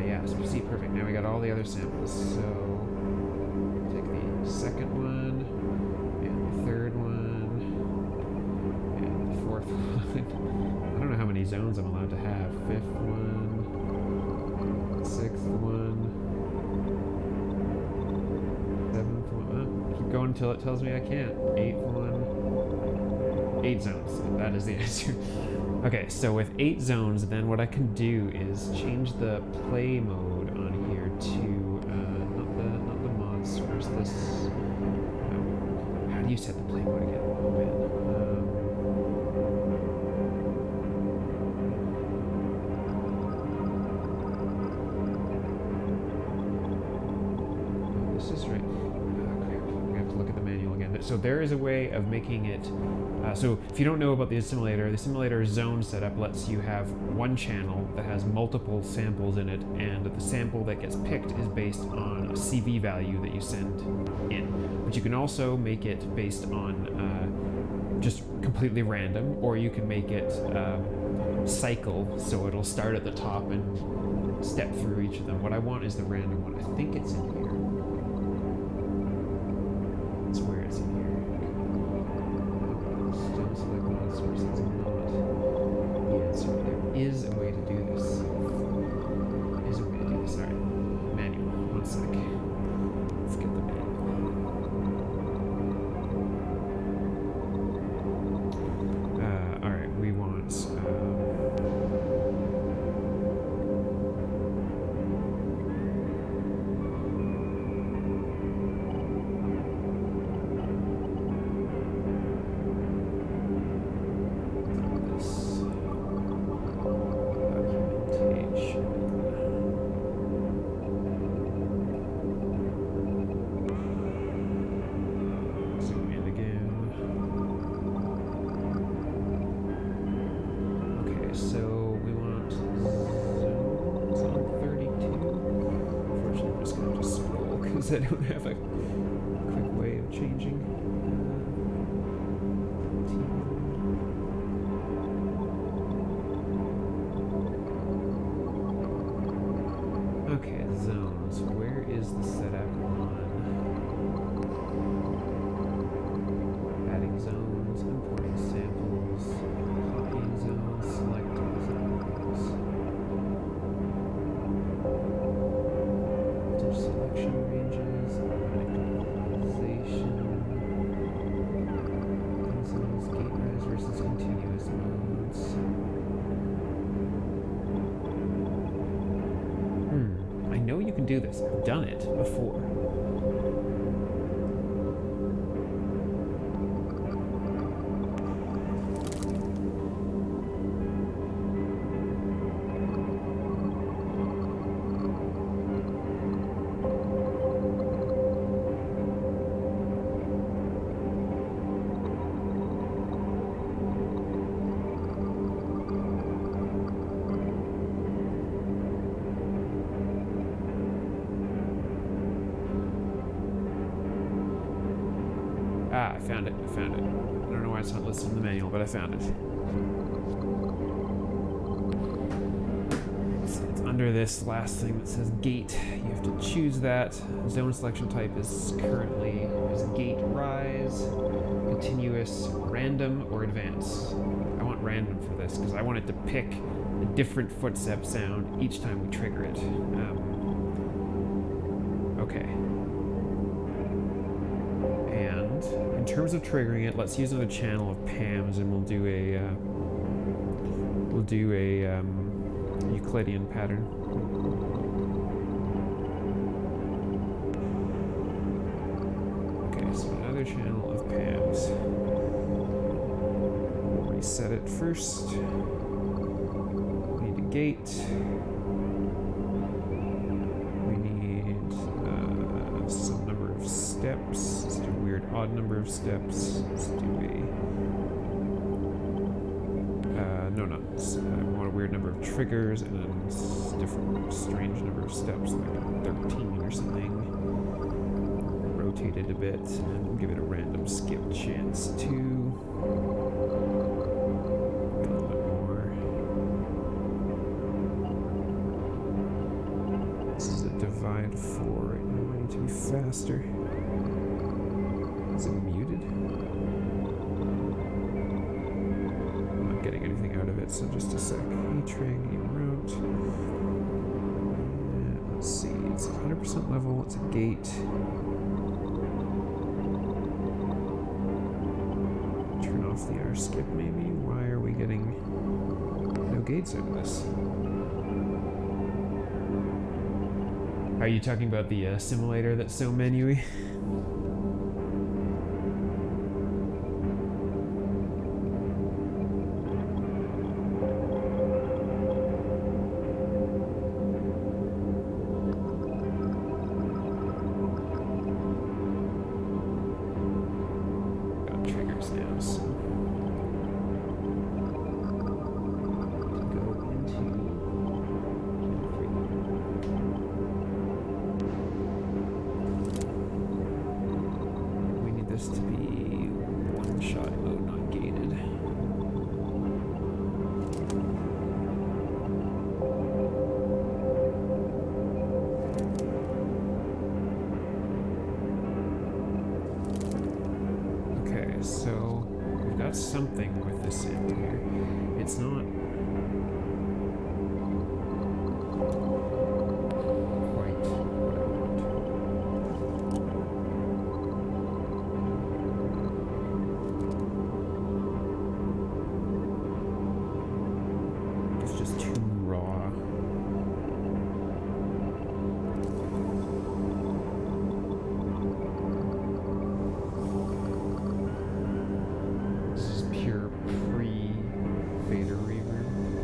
yes, see, perfect. Now we got all the other samples. So take the second one, and the third one, and the fourth one. I don't know how many zones I'm allowed to have. Fifth one, sixth one. Keep going until it tells me I can't. 8th one. 8 zones. That is the answer. Okay, so with 8 zones, then what I can do is change the play mode on here to not the mod source. This. No. How do you set the play mode again? Oh man. This is right. Look at the manual again. So there is a way of making it, so if you don't know about the assimilator zone setup lets you have one channel that has multiple samples in it, and the sample that gets picked is based on a CV value that you send in. But you can also make it based on just completely random, or you can make it cycle, so it'll start at the top and step through each of them. What I want is the random one. I think it's in here. It's where it's in here. Still select mod source. It's not. Yeah, so there is a way to do this. There is a way to do this. Alright. Manual. One sec. Let's get the manual. Alright, we want I don't have a quick way of changing. Okay, zones. Where is the setup on adding zones, importing samples, copying zones, selecting zones, filter selection ranges, automatic equalization, zones, gate rise versus continuous modes. I know you can do this. I've done it before. Ah, I found it. I found it. I don't know why it's not listed in the manual, but I found it. So it's under this last thing that says gate. You have to choose that. Zone selection type is currently gate rise, continuous, random, or advance. I want random for this because I want it to pick a different footstep sound each time we trigger it. Okay. In terms of triggering it, let's use another channel of Pam's, and we'll do a Euclidean pattern. Okay, so another channel of Pam's. We'll reset it first. We need a gate. We need some number of steps. Let's do a weird odd number of steps. Let's do no nuts. I want a weird number of triggers and a different strange number of steps, like 13 or something. Rotate it a bit and we'll give it a random skip chance too. A little bit more. This is a divide 4 right now. I need to be faster. Is it muted? I'm not getting anything out of it, so just a sec. A-trig, route. Let's see, it's 100% level, it's a gate. Turn off the R skip maybe? Why are we getting no gates out of this? Are you talking about the simulator that's so menu-y? To be one-shot mode, not gated. Okay, so we've got something with this sample here. It's not fader reverb.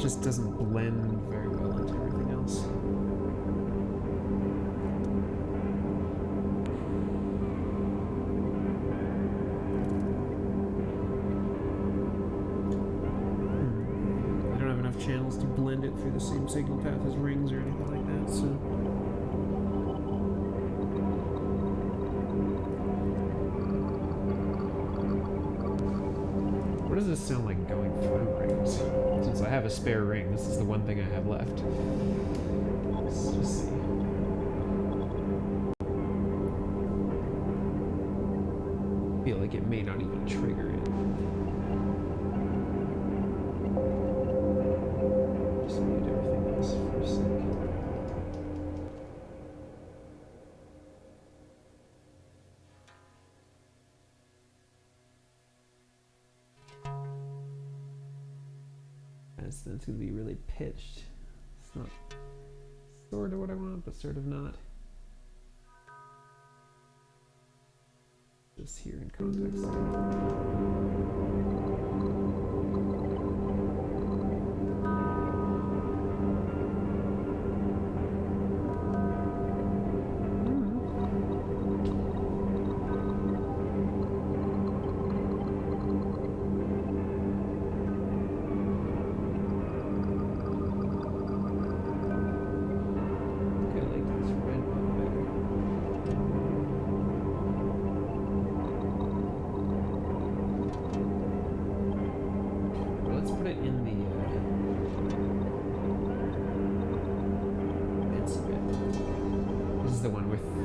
just doesn't blend very well into everything else. I don't have enough channels to blend it through the same signal path as rings or anything like that, so... What does this sound like going through rings? Since I have a spare ring, this is the one thing I have left. Let's just see. I feel like it may not even trigger it. Just mute everything else for a second. That's going to be really pitched. It's not sort of what I want, but sort of not. Just here in context.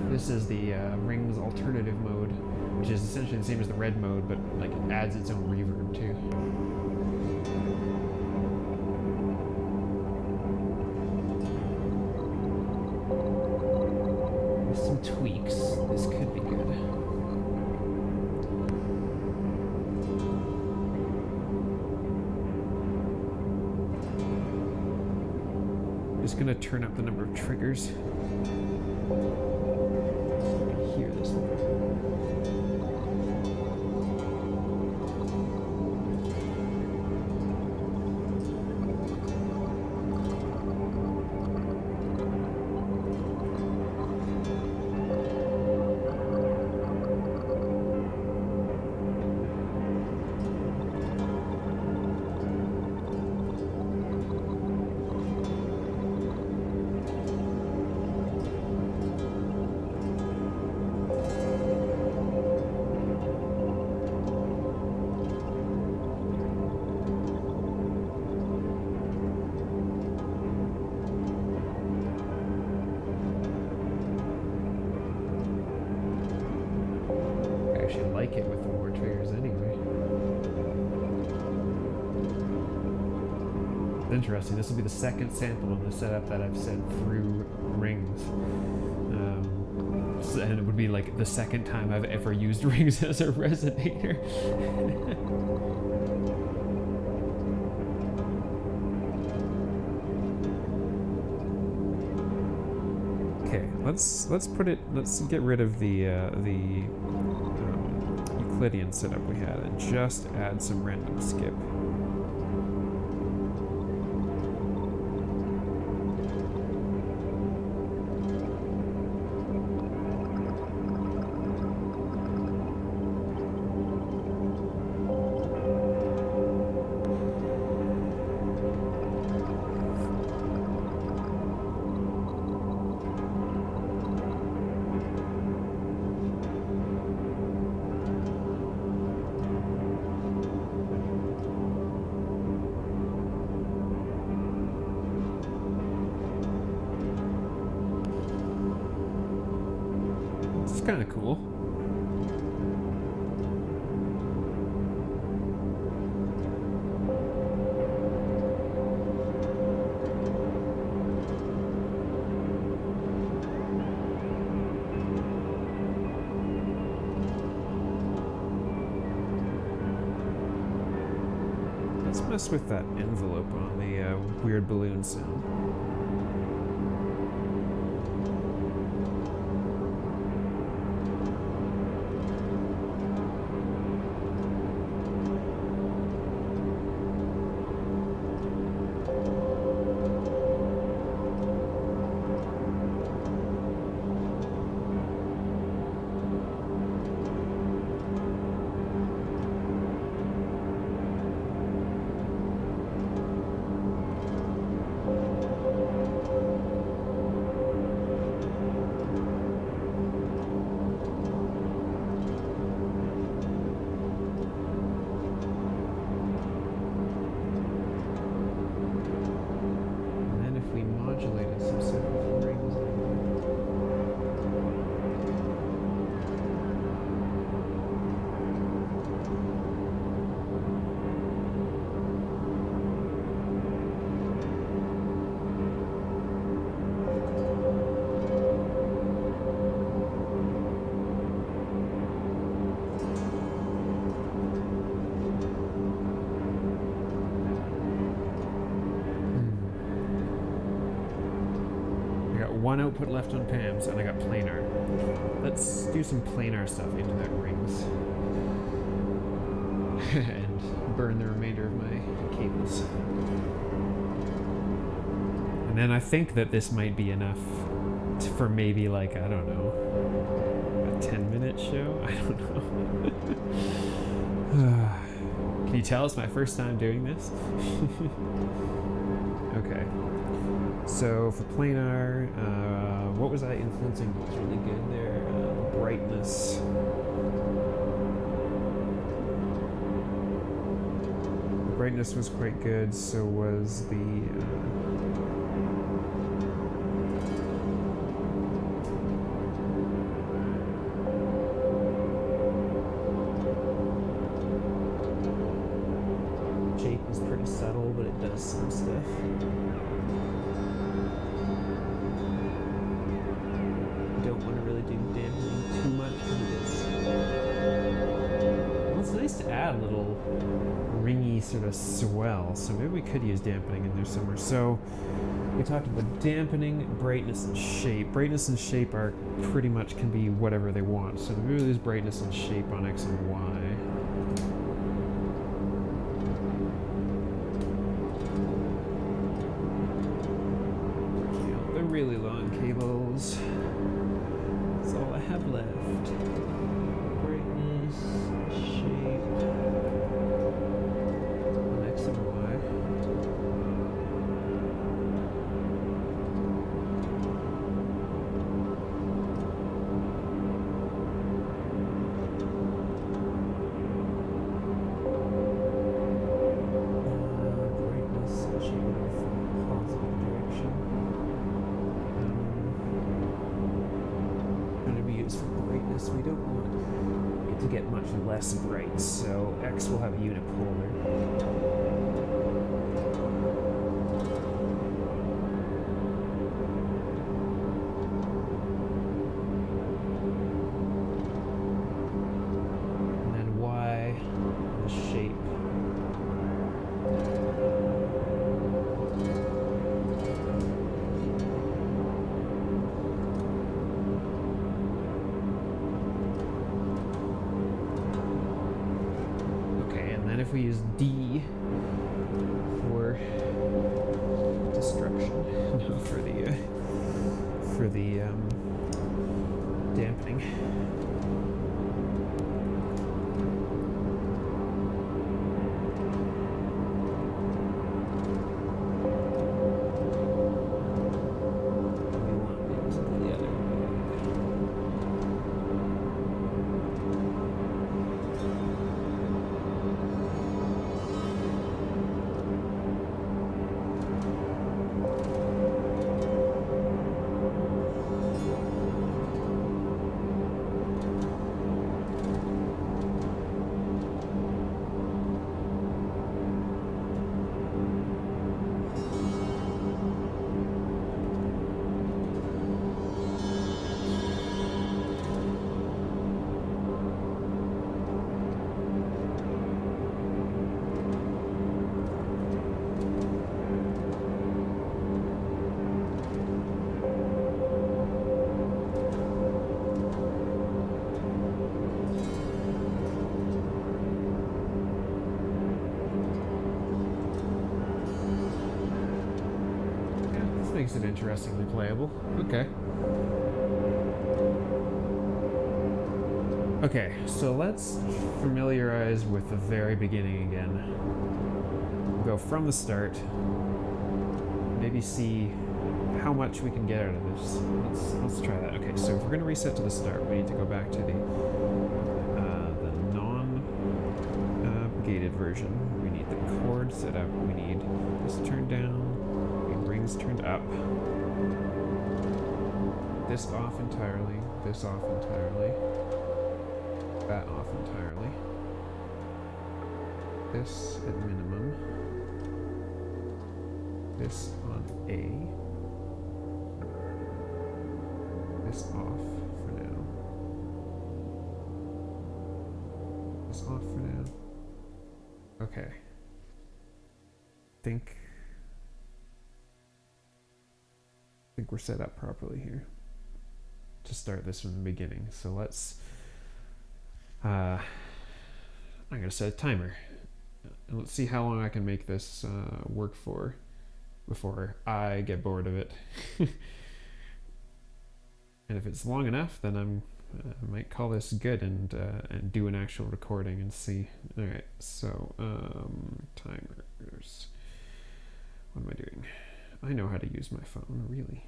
This is the Rings alternative mode, which is essentially the same as the red mode, but like it adds its own reverb too. With some tweaks, this could be good. I'm just gonna turn up the number of triggers. Hear this one. Like it with more triggers anyway. It's interesting. This will be the second sample of the setup that I've sent through rings, and it would be like the second time I've ever used rings as a resonator. Okay, let's put it. Let's get rid of the Euclidean setup we had and just add some random skip. Kind of cool. Let's mess with that envelope on the weird balloon sound. one output left on Pam's, and I got planar. Let's do some planar stuff into that rings. And burn the remainder of my cables. And then I think that this might be enough for maybe like, I don't know, a 10-minute show? I don't know. Can you tell it's my first time doing this? Okay. So for planar, what was I influencing? What was really good there? Brightness. Brightness was quite good, so was the shape is pretty subtle, but it does some stuff. Don't want to really do dampening too much because it is. Well, it's nice to add a little ringy sort of swell, so maybe we could use dampening in there somewhere. So we talked about dampening, brightness, and shape. Brightness and shape are pretty much can be whatever they want. So maybe we'll use brightness and shape on X and Y. The really long cables. That's all I have left. Brightness, shape. X and Y. Brightness and shape in a positive direction. Going to be used for brightness. We don't want it to get much less bright, so X will have a unipolar. And then Y, the shape. If we use D for destruction, no, for the dampening. Makes it interestingly playable. Okay. Okay, so let's familiarize with the very beginning again. Go from the start. Maybe see how much we can get out of this. Let's try that. Okay, so if we're going to reset to the start, we need to go back to the non-gated version. We need the chord set up. We need this turned down. Rings turned up. This off entirely. This off entirely. That off entirely. This at minimum. This on A. This off for now. This off for now. Okay. Think think we're set up properly here to start this from the beginning. So let's, I'm gonna set a timer, and let's see how long I can make this work for before I get bored of it. And if it's long enough, then I might call this good and do an actual recording and see. All right, so timers. What am I doing? I know how to use my phone, really.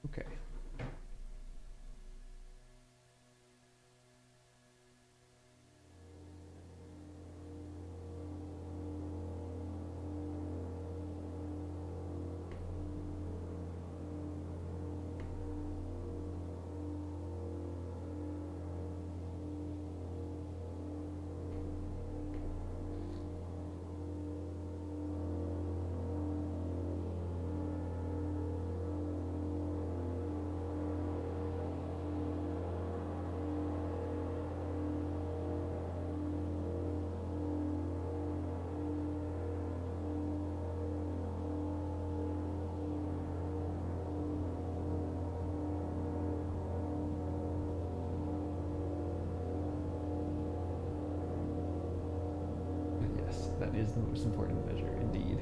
Okay. Yes, that is the most important measure, indeed.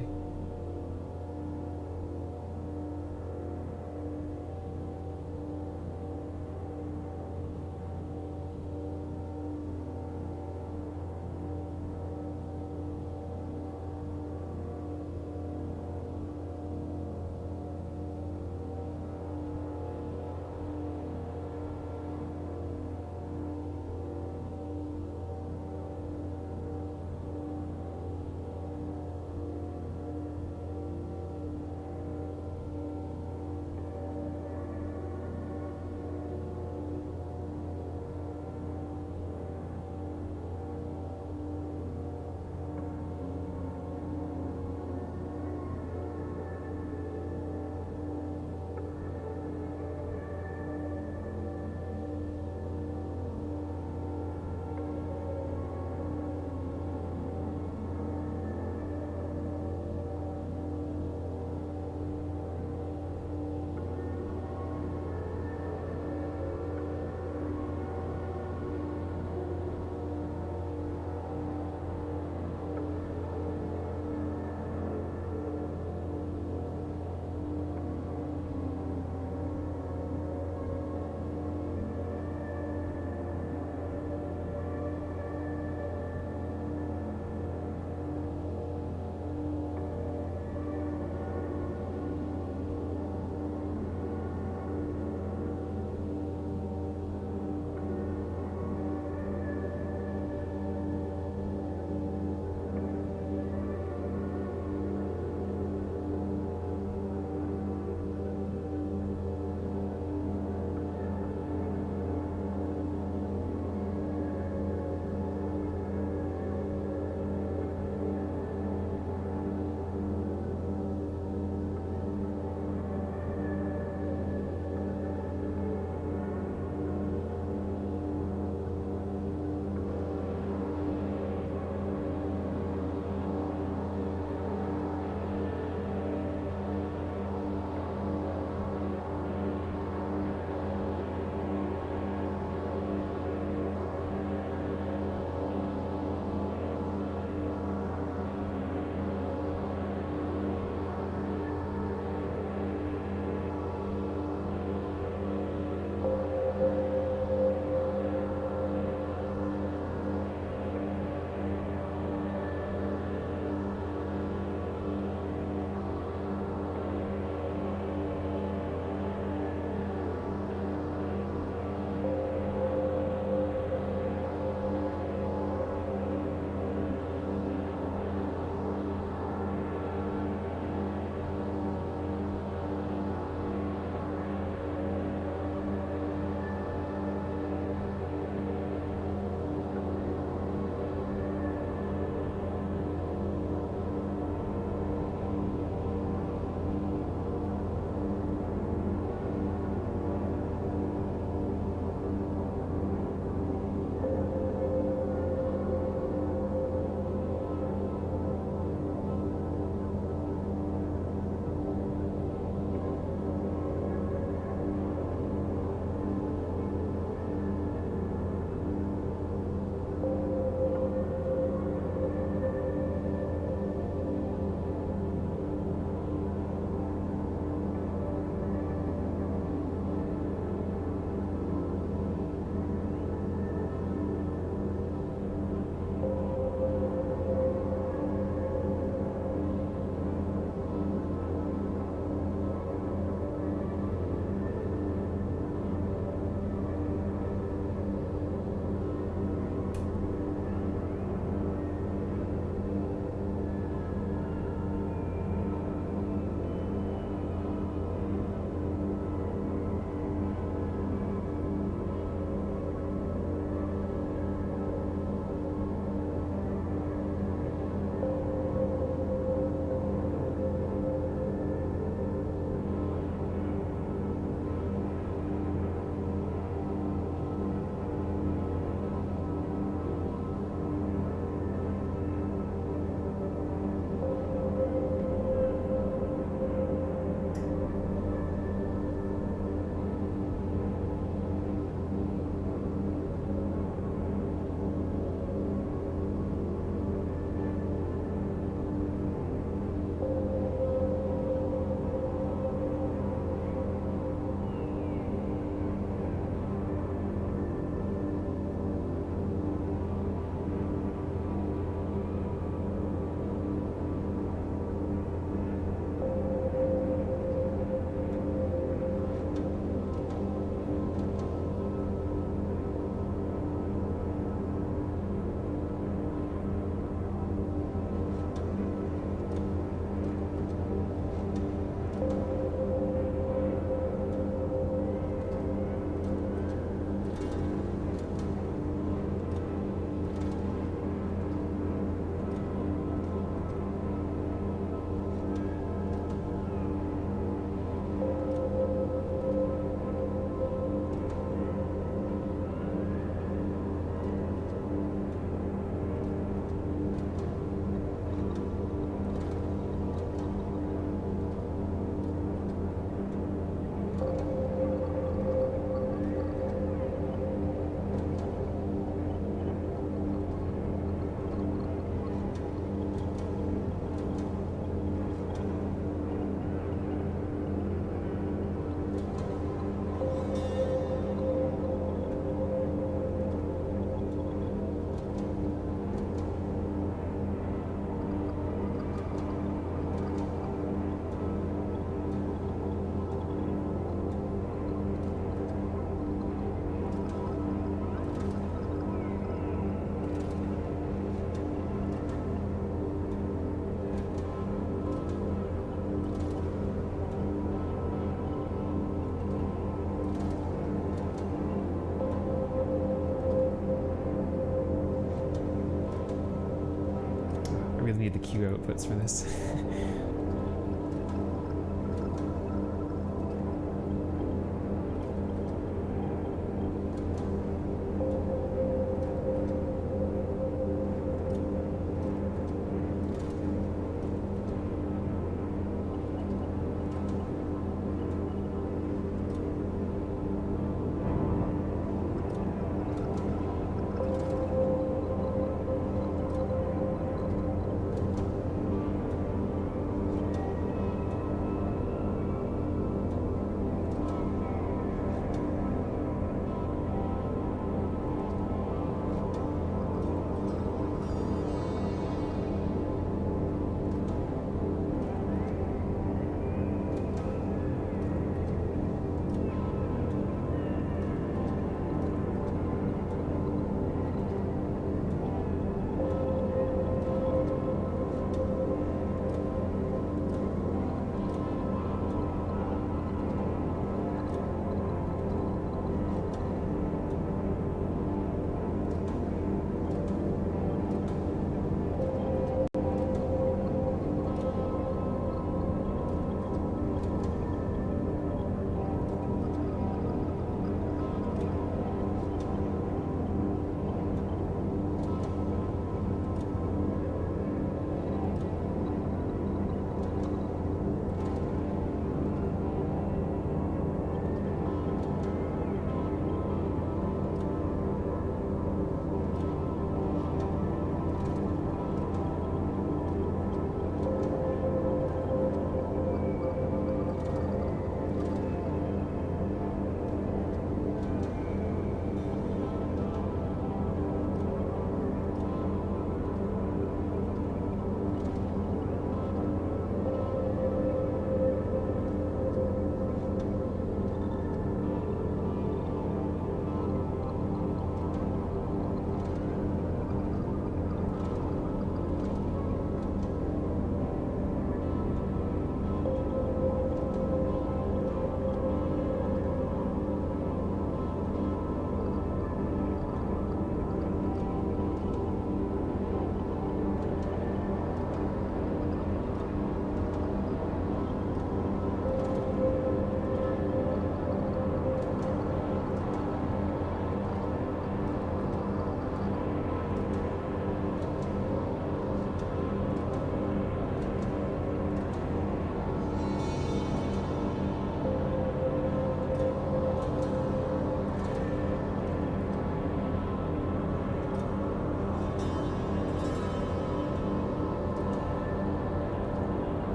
really need the Q outputs for this.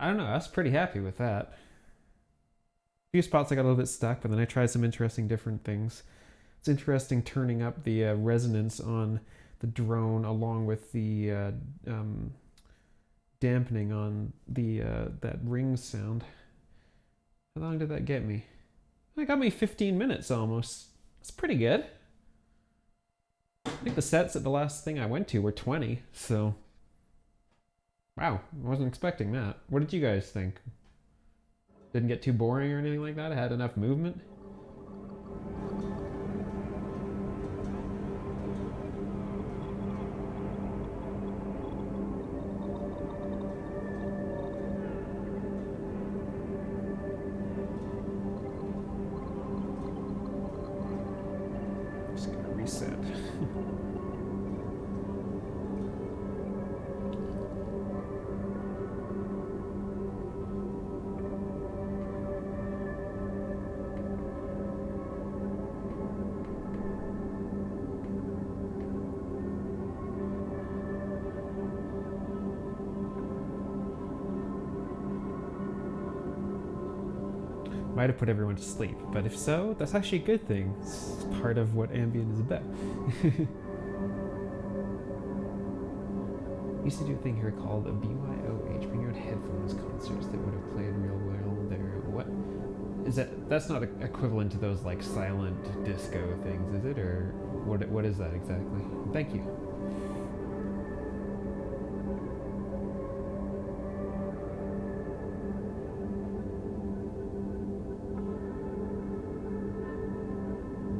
I don't know, I was pretty happy with that. A few spots I got a little bit stuck, but then I tried some interesting different things. It's interesting turning up the resonance on the drone along with the dampening on the that ring sound. How long did that get me? That got me 15 minutes almost. That's pretty good. I think the sets at the last thing I went to were 20, so wow, I wasn't expecting that. What did you guys think? Didn't get too boring or anything like that? It had enough movement? Just gonna reset. Might have put everyone to sleep, but if so, that's actually a good thing. It's part of what ambient is about. Used to do a thing here called a BYOH, bring your own headphones concerts that would have played real well there. What is that? That's not equivalent to those like silent disco things, is it? Or what is that exactly? Thank you.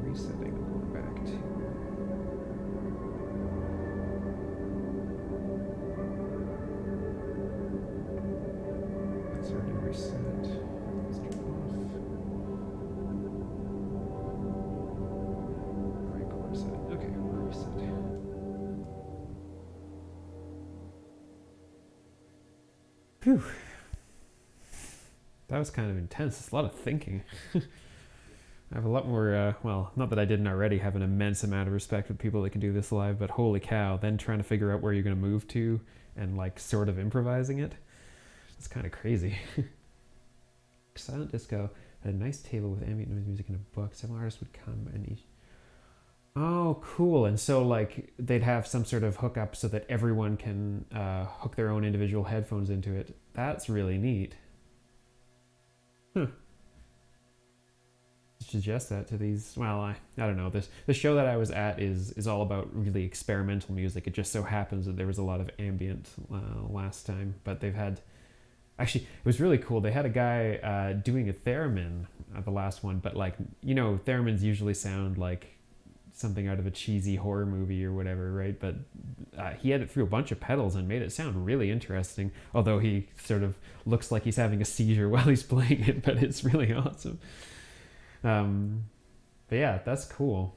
Resetting, going back to it's already reset. Let's turn it off. Right chord set. Okay, we're reset. Phew. That was kind of intense. It's a lot of thinking. I have a lot more, well, not that I didn't already have an immense amount of respect for people that can do this live, but holy cow, then trying to figure out where you're going to move to and like sort of improvising it. It's kind of crazy. Silent disco had a nice table with ambient noise music and a book. Several artists would come and each. Oh, cool. And so like they'd have some sort of hookup so that everyone can hook their own individual headphones into it. That's really neat. Huh. Suggest that to these. Well, I don't know. The show that I was at is all about really experimental music. It just so happens that there was a lot of ambient last time, but they've had. Actually, it was really cool. They had a guy doing a theremin at the last one, but like theremins usually sound like something out of a cheesy horror movie or whatever, right? But he had it through a bunch of pedals and made it sound really interesting. Although he sort of looks like he's having a seizure while he's playing it, but it's really awesome. But yeah, that's cool.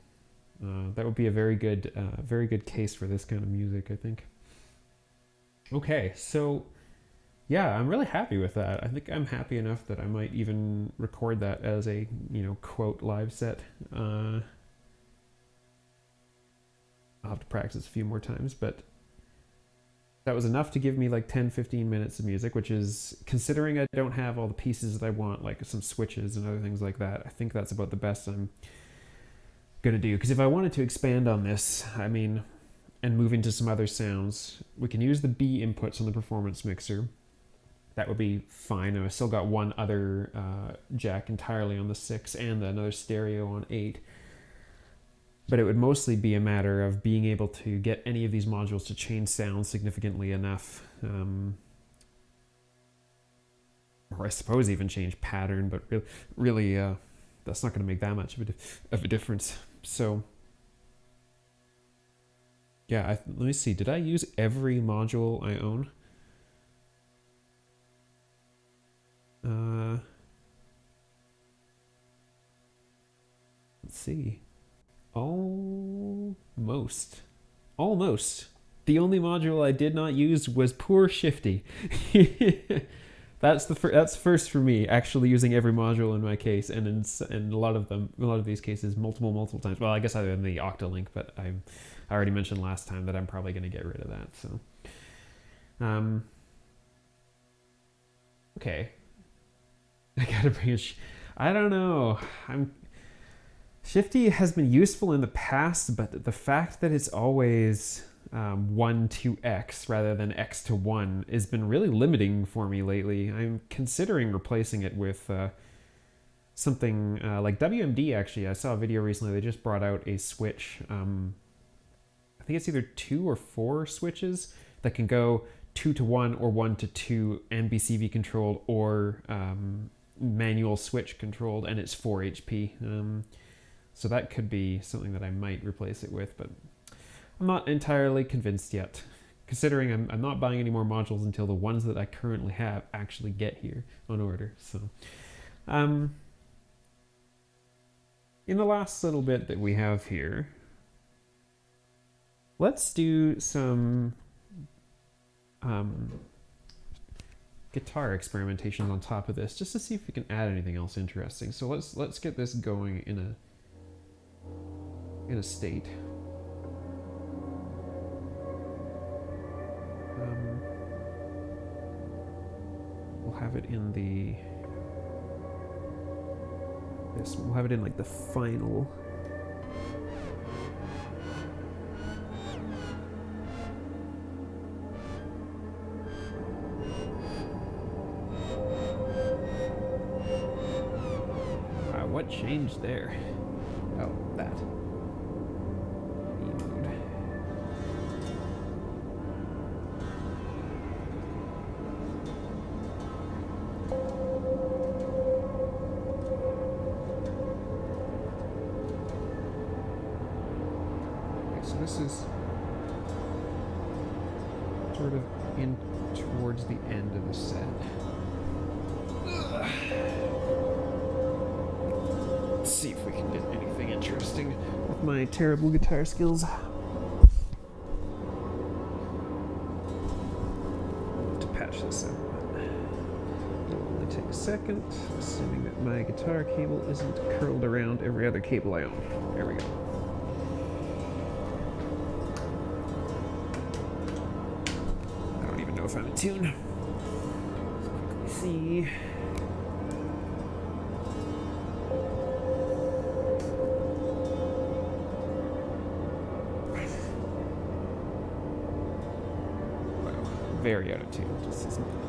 That would be a very good case for this kind of music, I think. Okay, so yeah, I'm really happy with that. I think I'm happy enough that I might even record that as a quote live set. I'll have to practice a few more times, but that was enough to give me like 10-15 minutes of music, which is, considering I don't have all the pieces that I want, like some switches and other things like that, I think that's about the best I'm gonna do. Because if I wanted to expand on this, and move into some other sounds, we can use the B inputs on the performance mixer. That would be fine. I've still got one other jack entirely on the 6 and another stereo on 8. But it would mostly be a matter of being able to get any of these modules to change sound significantly enough. Or I suppose even change pattern, but really that's not going to make that much of a difference. So, yeah, let me see. Did I use every module I own? Let's see. Almost. The only module I did not use was Poor Shifty. That's first for me, actually using every module in my case, and in a lot of these cases multiple times. Well, I guess other than the Octalink, but I already mentioned last time that I'm probably going to get rid of that. So, Okay. I gotta bring I don't know. Shifty has been useful in the past, but the fact that it's always 1 to X rather than X to 1 has been really limiting for me lately. I'm considering replacing it with something like WMD, actually. I saw a video recently. They just brought out a switch. I think it's either 2 or 4 switches that can go 2 to 1 or 1 to 2 MBCV controlled or manual switch controlled, and it's 4 HP. So that could be something that I might replace it with, but I'm not entirely convinced yet, considering I'm not buying any more modules until the ones that I currently have actually get here on order. So in the last little bit that we have here, let's do some guitar experimentations on top of this, just to see if we can add anything else interesting. So let's get this going in a state. We'll have it in we'll have it in like the final. Wow, what changed there? Oh, that. So this is sort of in towards the end of the set. Let's see if we can get anything interesting with my terrible guitar skills. I'll have to patch this up. It'll only take a second, assuming that my guitar cable isn't curled around every other cable I own. There we go. If I'm in tune. Let's quickly see. Wow, very out of tune. This isn't good.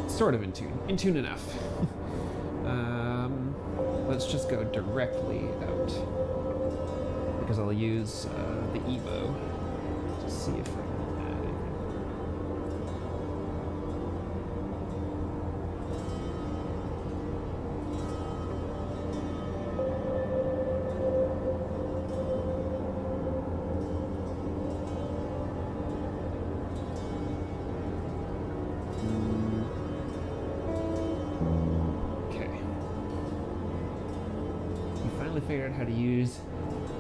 Sort of in tune enough. Let's just go directly out, because I'll use the Evo to see if I can add anything. Figured out how to use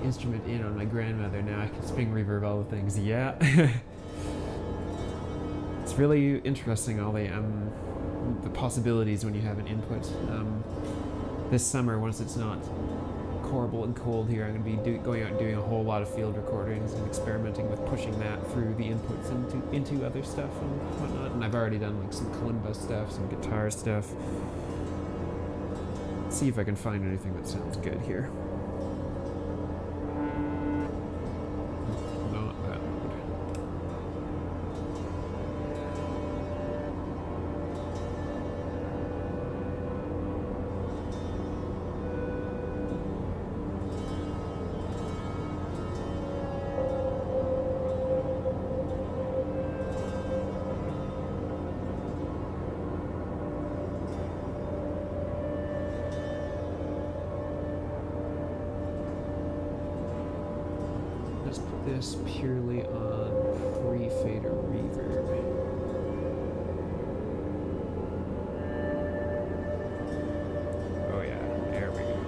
instrument in on my grandmother. Now I can spring reverb all the things. Yeah. It's really interesting, all the possibilities when you have an input. This summer, once it's not horrible and cold here, I'm going to be going out and doing a whole lot of field recordings and experimenting with pushing that through the inputs into other stuff and whatnot. And I've already done like some kalimba stuff, some guitar stuff. See if I can find anything that sounds good here. Not that loud. just purely on pre-fader reverb. Oh yeah, there we go.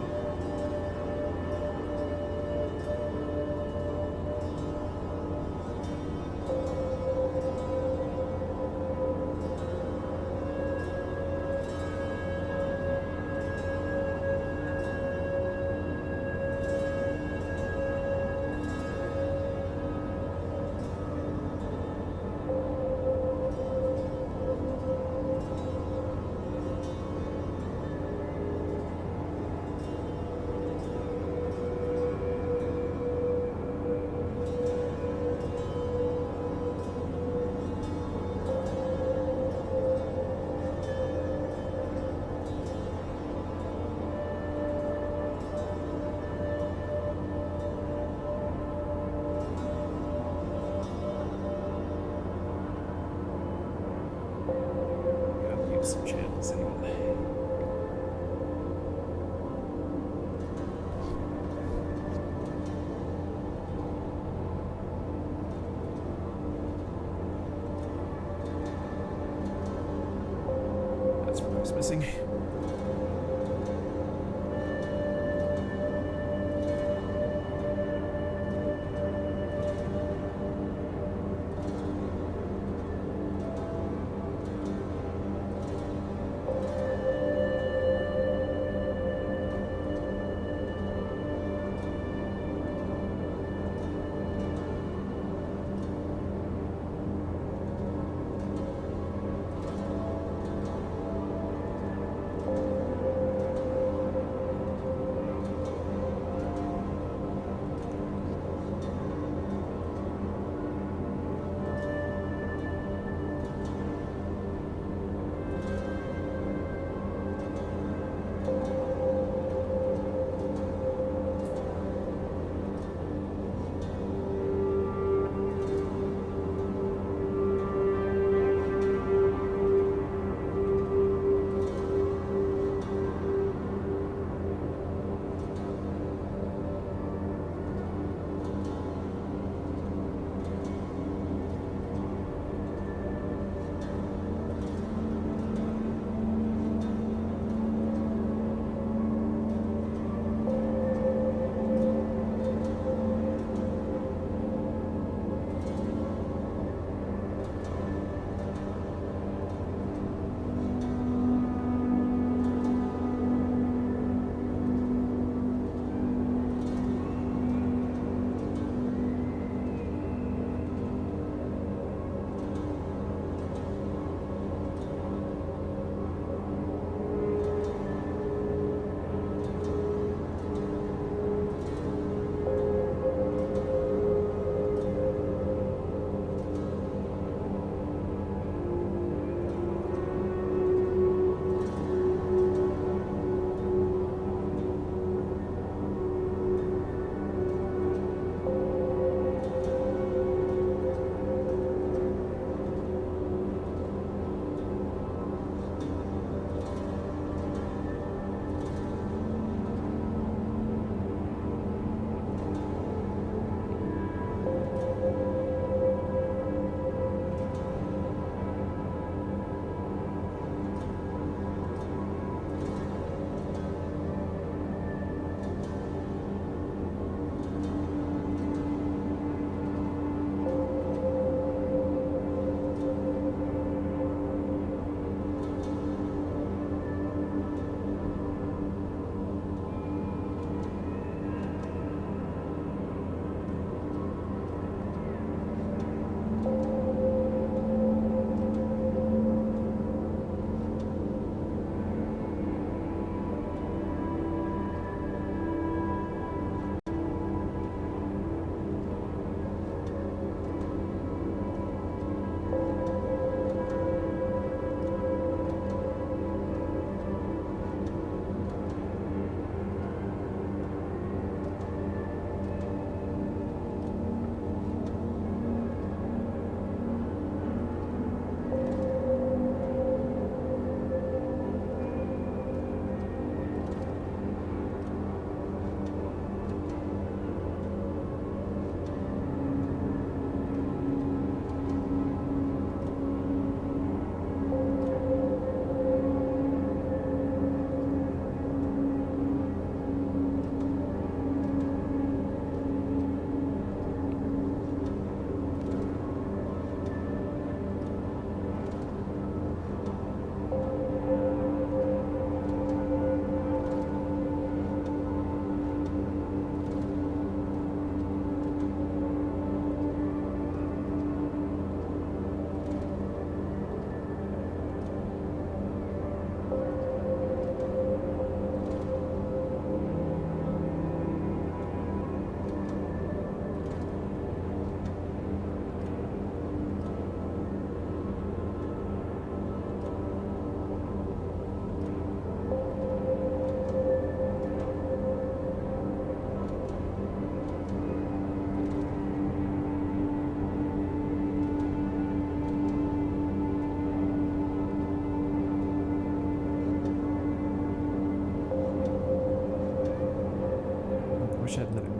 Some channels anyway. That's what I was missing.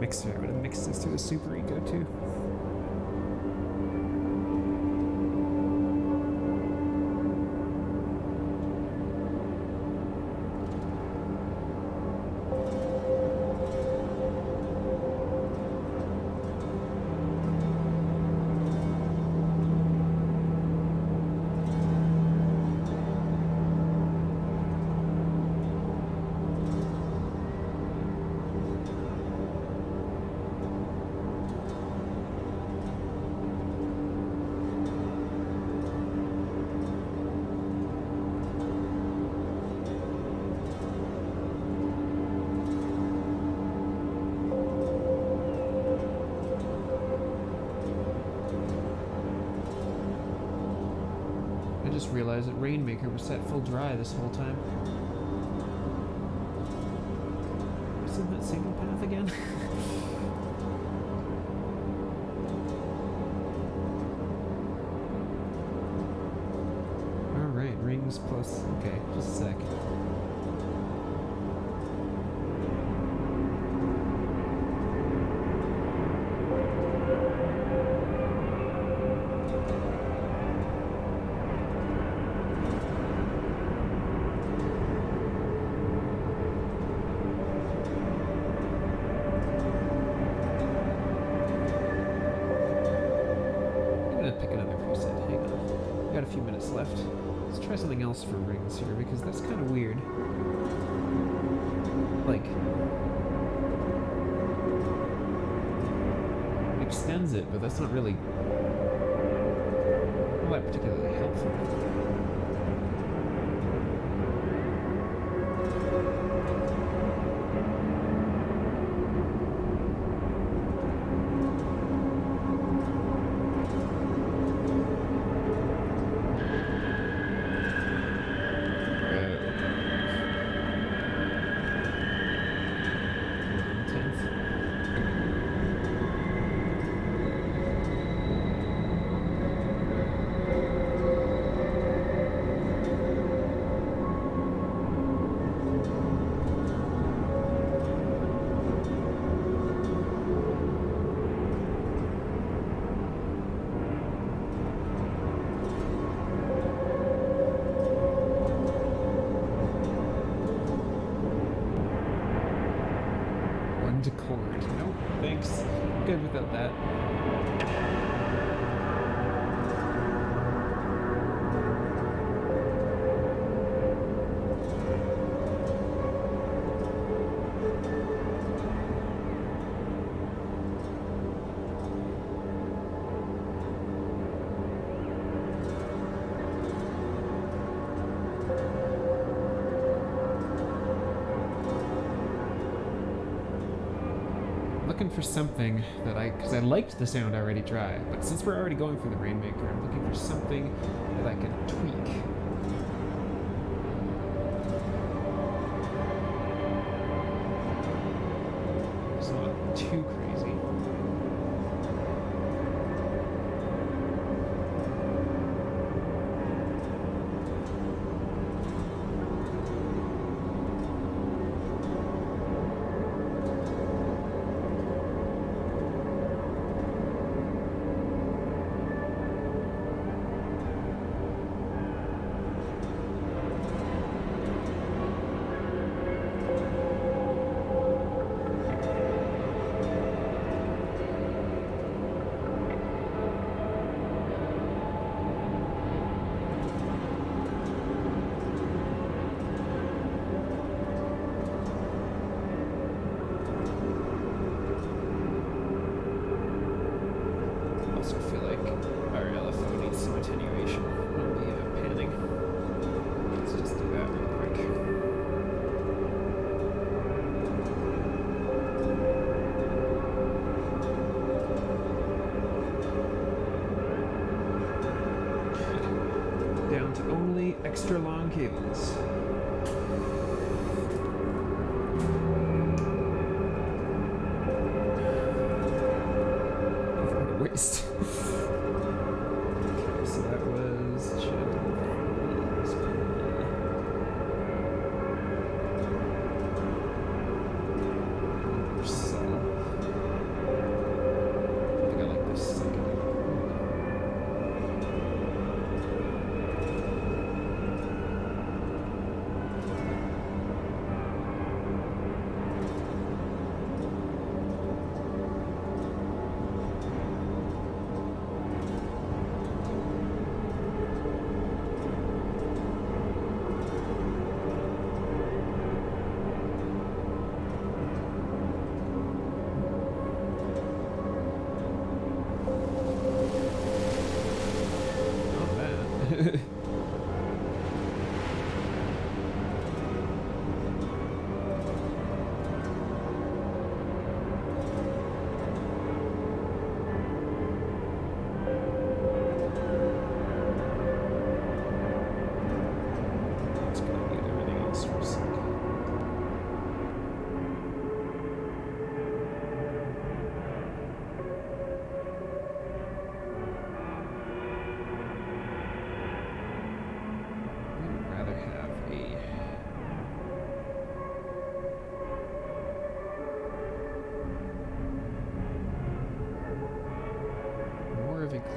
mixer. I would have mixed this through the Super Eco too. I just realized that Rainmaker was set full dry this whole time. Is in that single path again? Alright, rings plus... Okay, just a sec. Left. Let's try something else for rings here, because that's kind of weird. Like, it extends it, but that's not really all that particularly helpful. Nope, thanks. Good without that. Looking for something that because I liked the sound already dry, but since we're already going for the Rainmaker, I'm looking for something that I can tweak. It's not too crazy. Down to only extra long cables. What a waste. Okay, so that was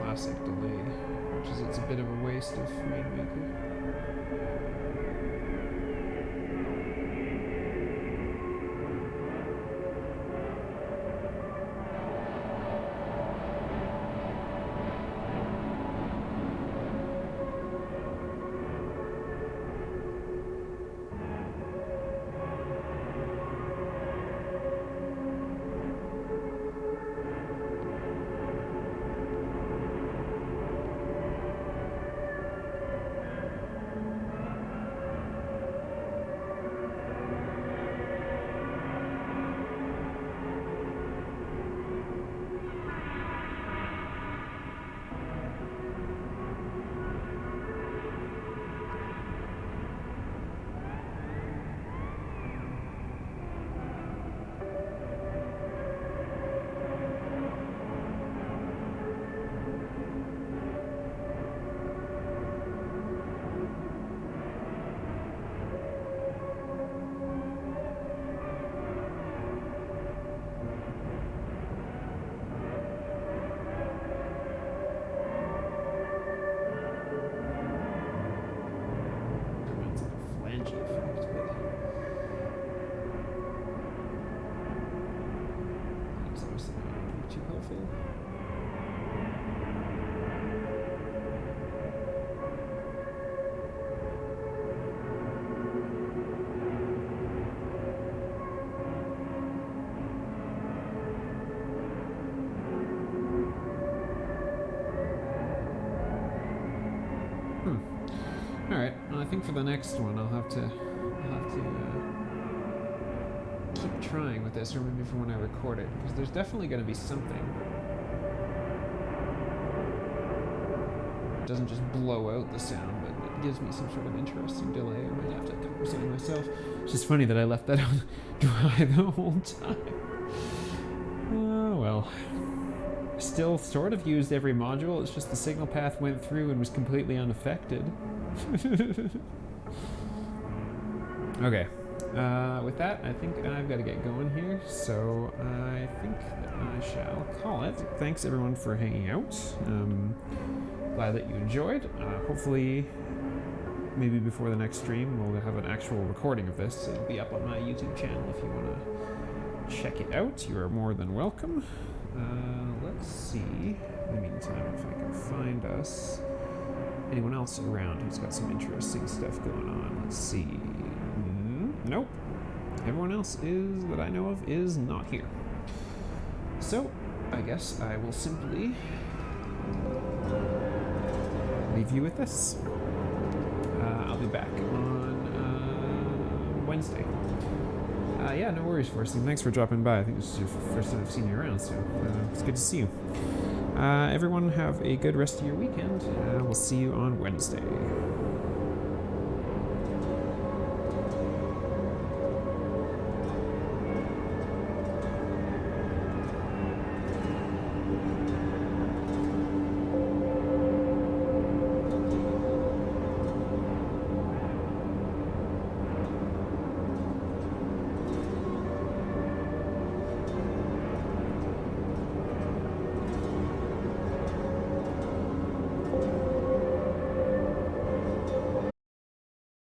Classic delay, which is it's a bit of a waste of Rainmaker. Alright, well, I think for the next one I'll have to keep trying with this, or maybe for when I record it, because there's definitely going to be something. It doesn't just blow out the sound, but it gives me some sort of interesting delay. I might have to come up with something myself. It's just funny that I left that on dry the whole time. Oh well. Still sort of used every module, it's just the signal path went through and was completely unaffected. Okay, with that, I think I've got to get going here, so I think that I shall call it. Thanks everyone for hanging out. Glad that you enjoyed. Hopefully, maybe before the next stream, we'll have an actual recording of this. It'll be up on my YouTube channel if you want to check it out. You are more than welcome. Let's see, in the meantime, if I can find us anyone else around who's got some interesting stuff going on. Let's see. Nope. Everyone else that I know of is not here. So, I guess I will simply leave you with this. I'll be back on Wednesday. Yeah, no worries, Forsty. Thanks for dropping by. I think this is your first time I've seen you around, so it's good to see you. Everyone have a good rest of your weekend. We'll see you on Wednesday.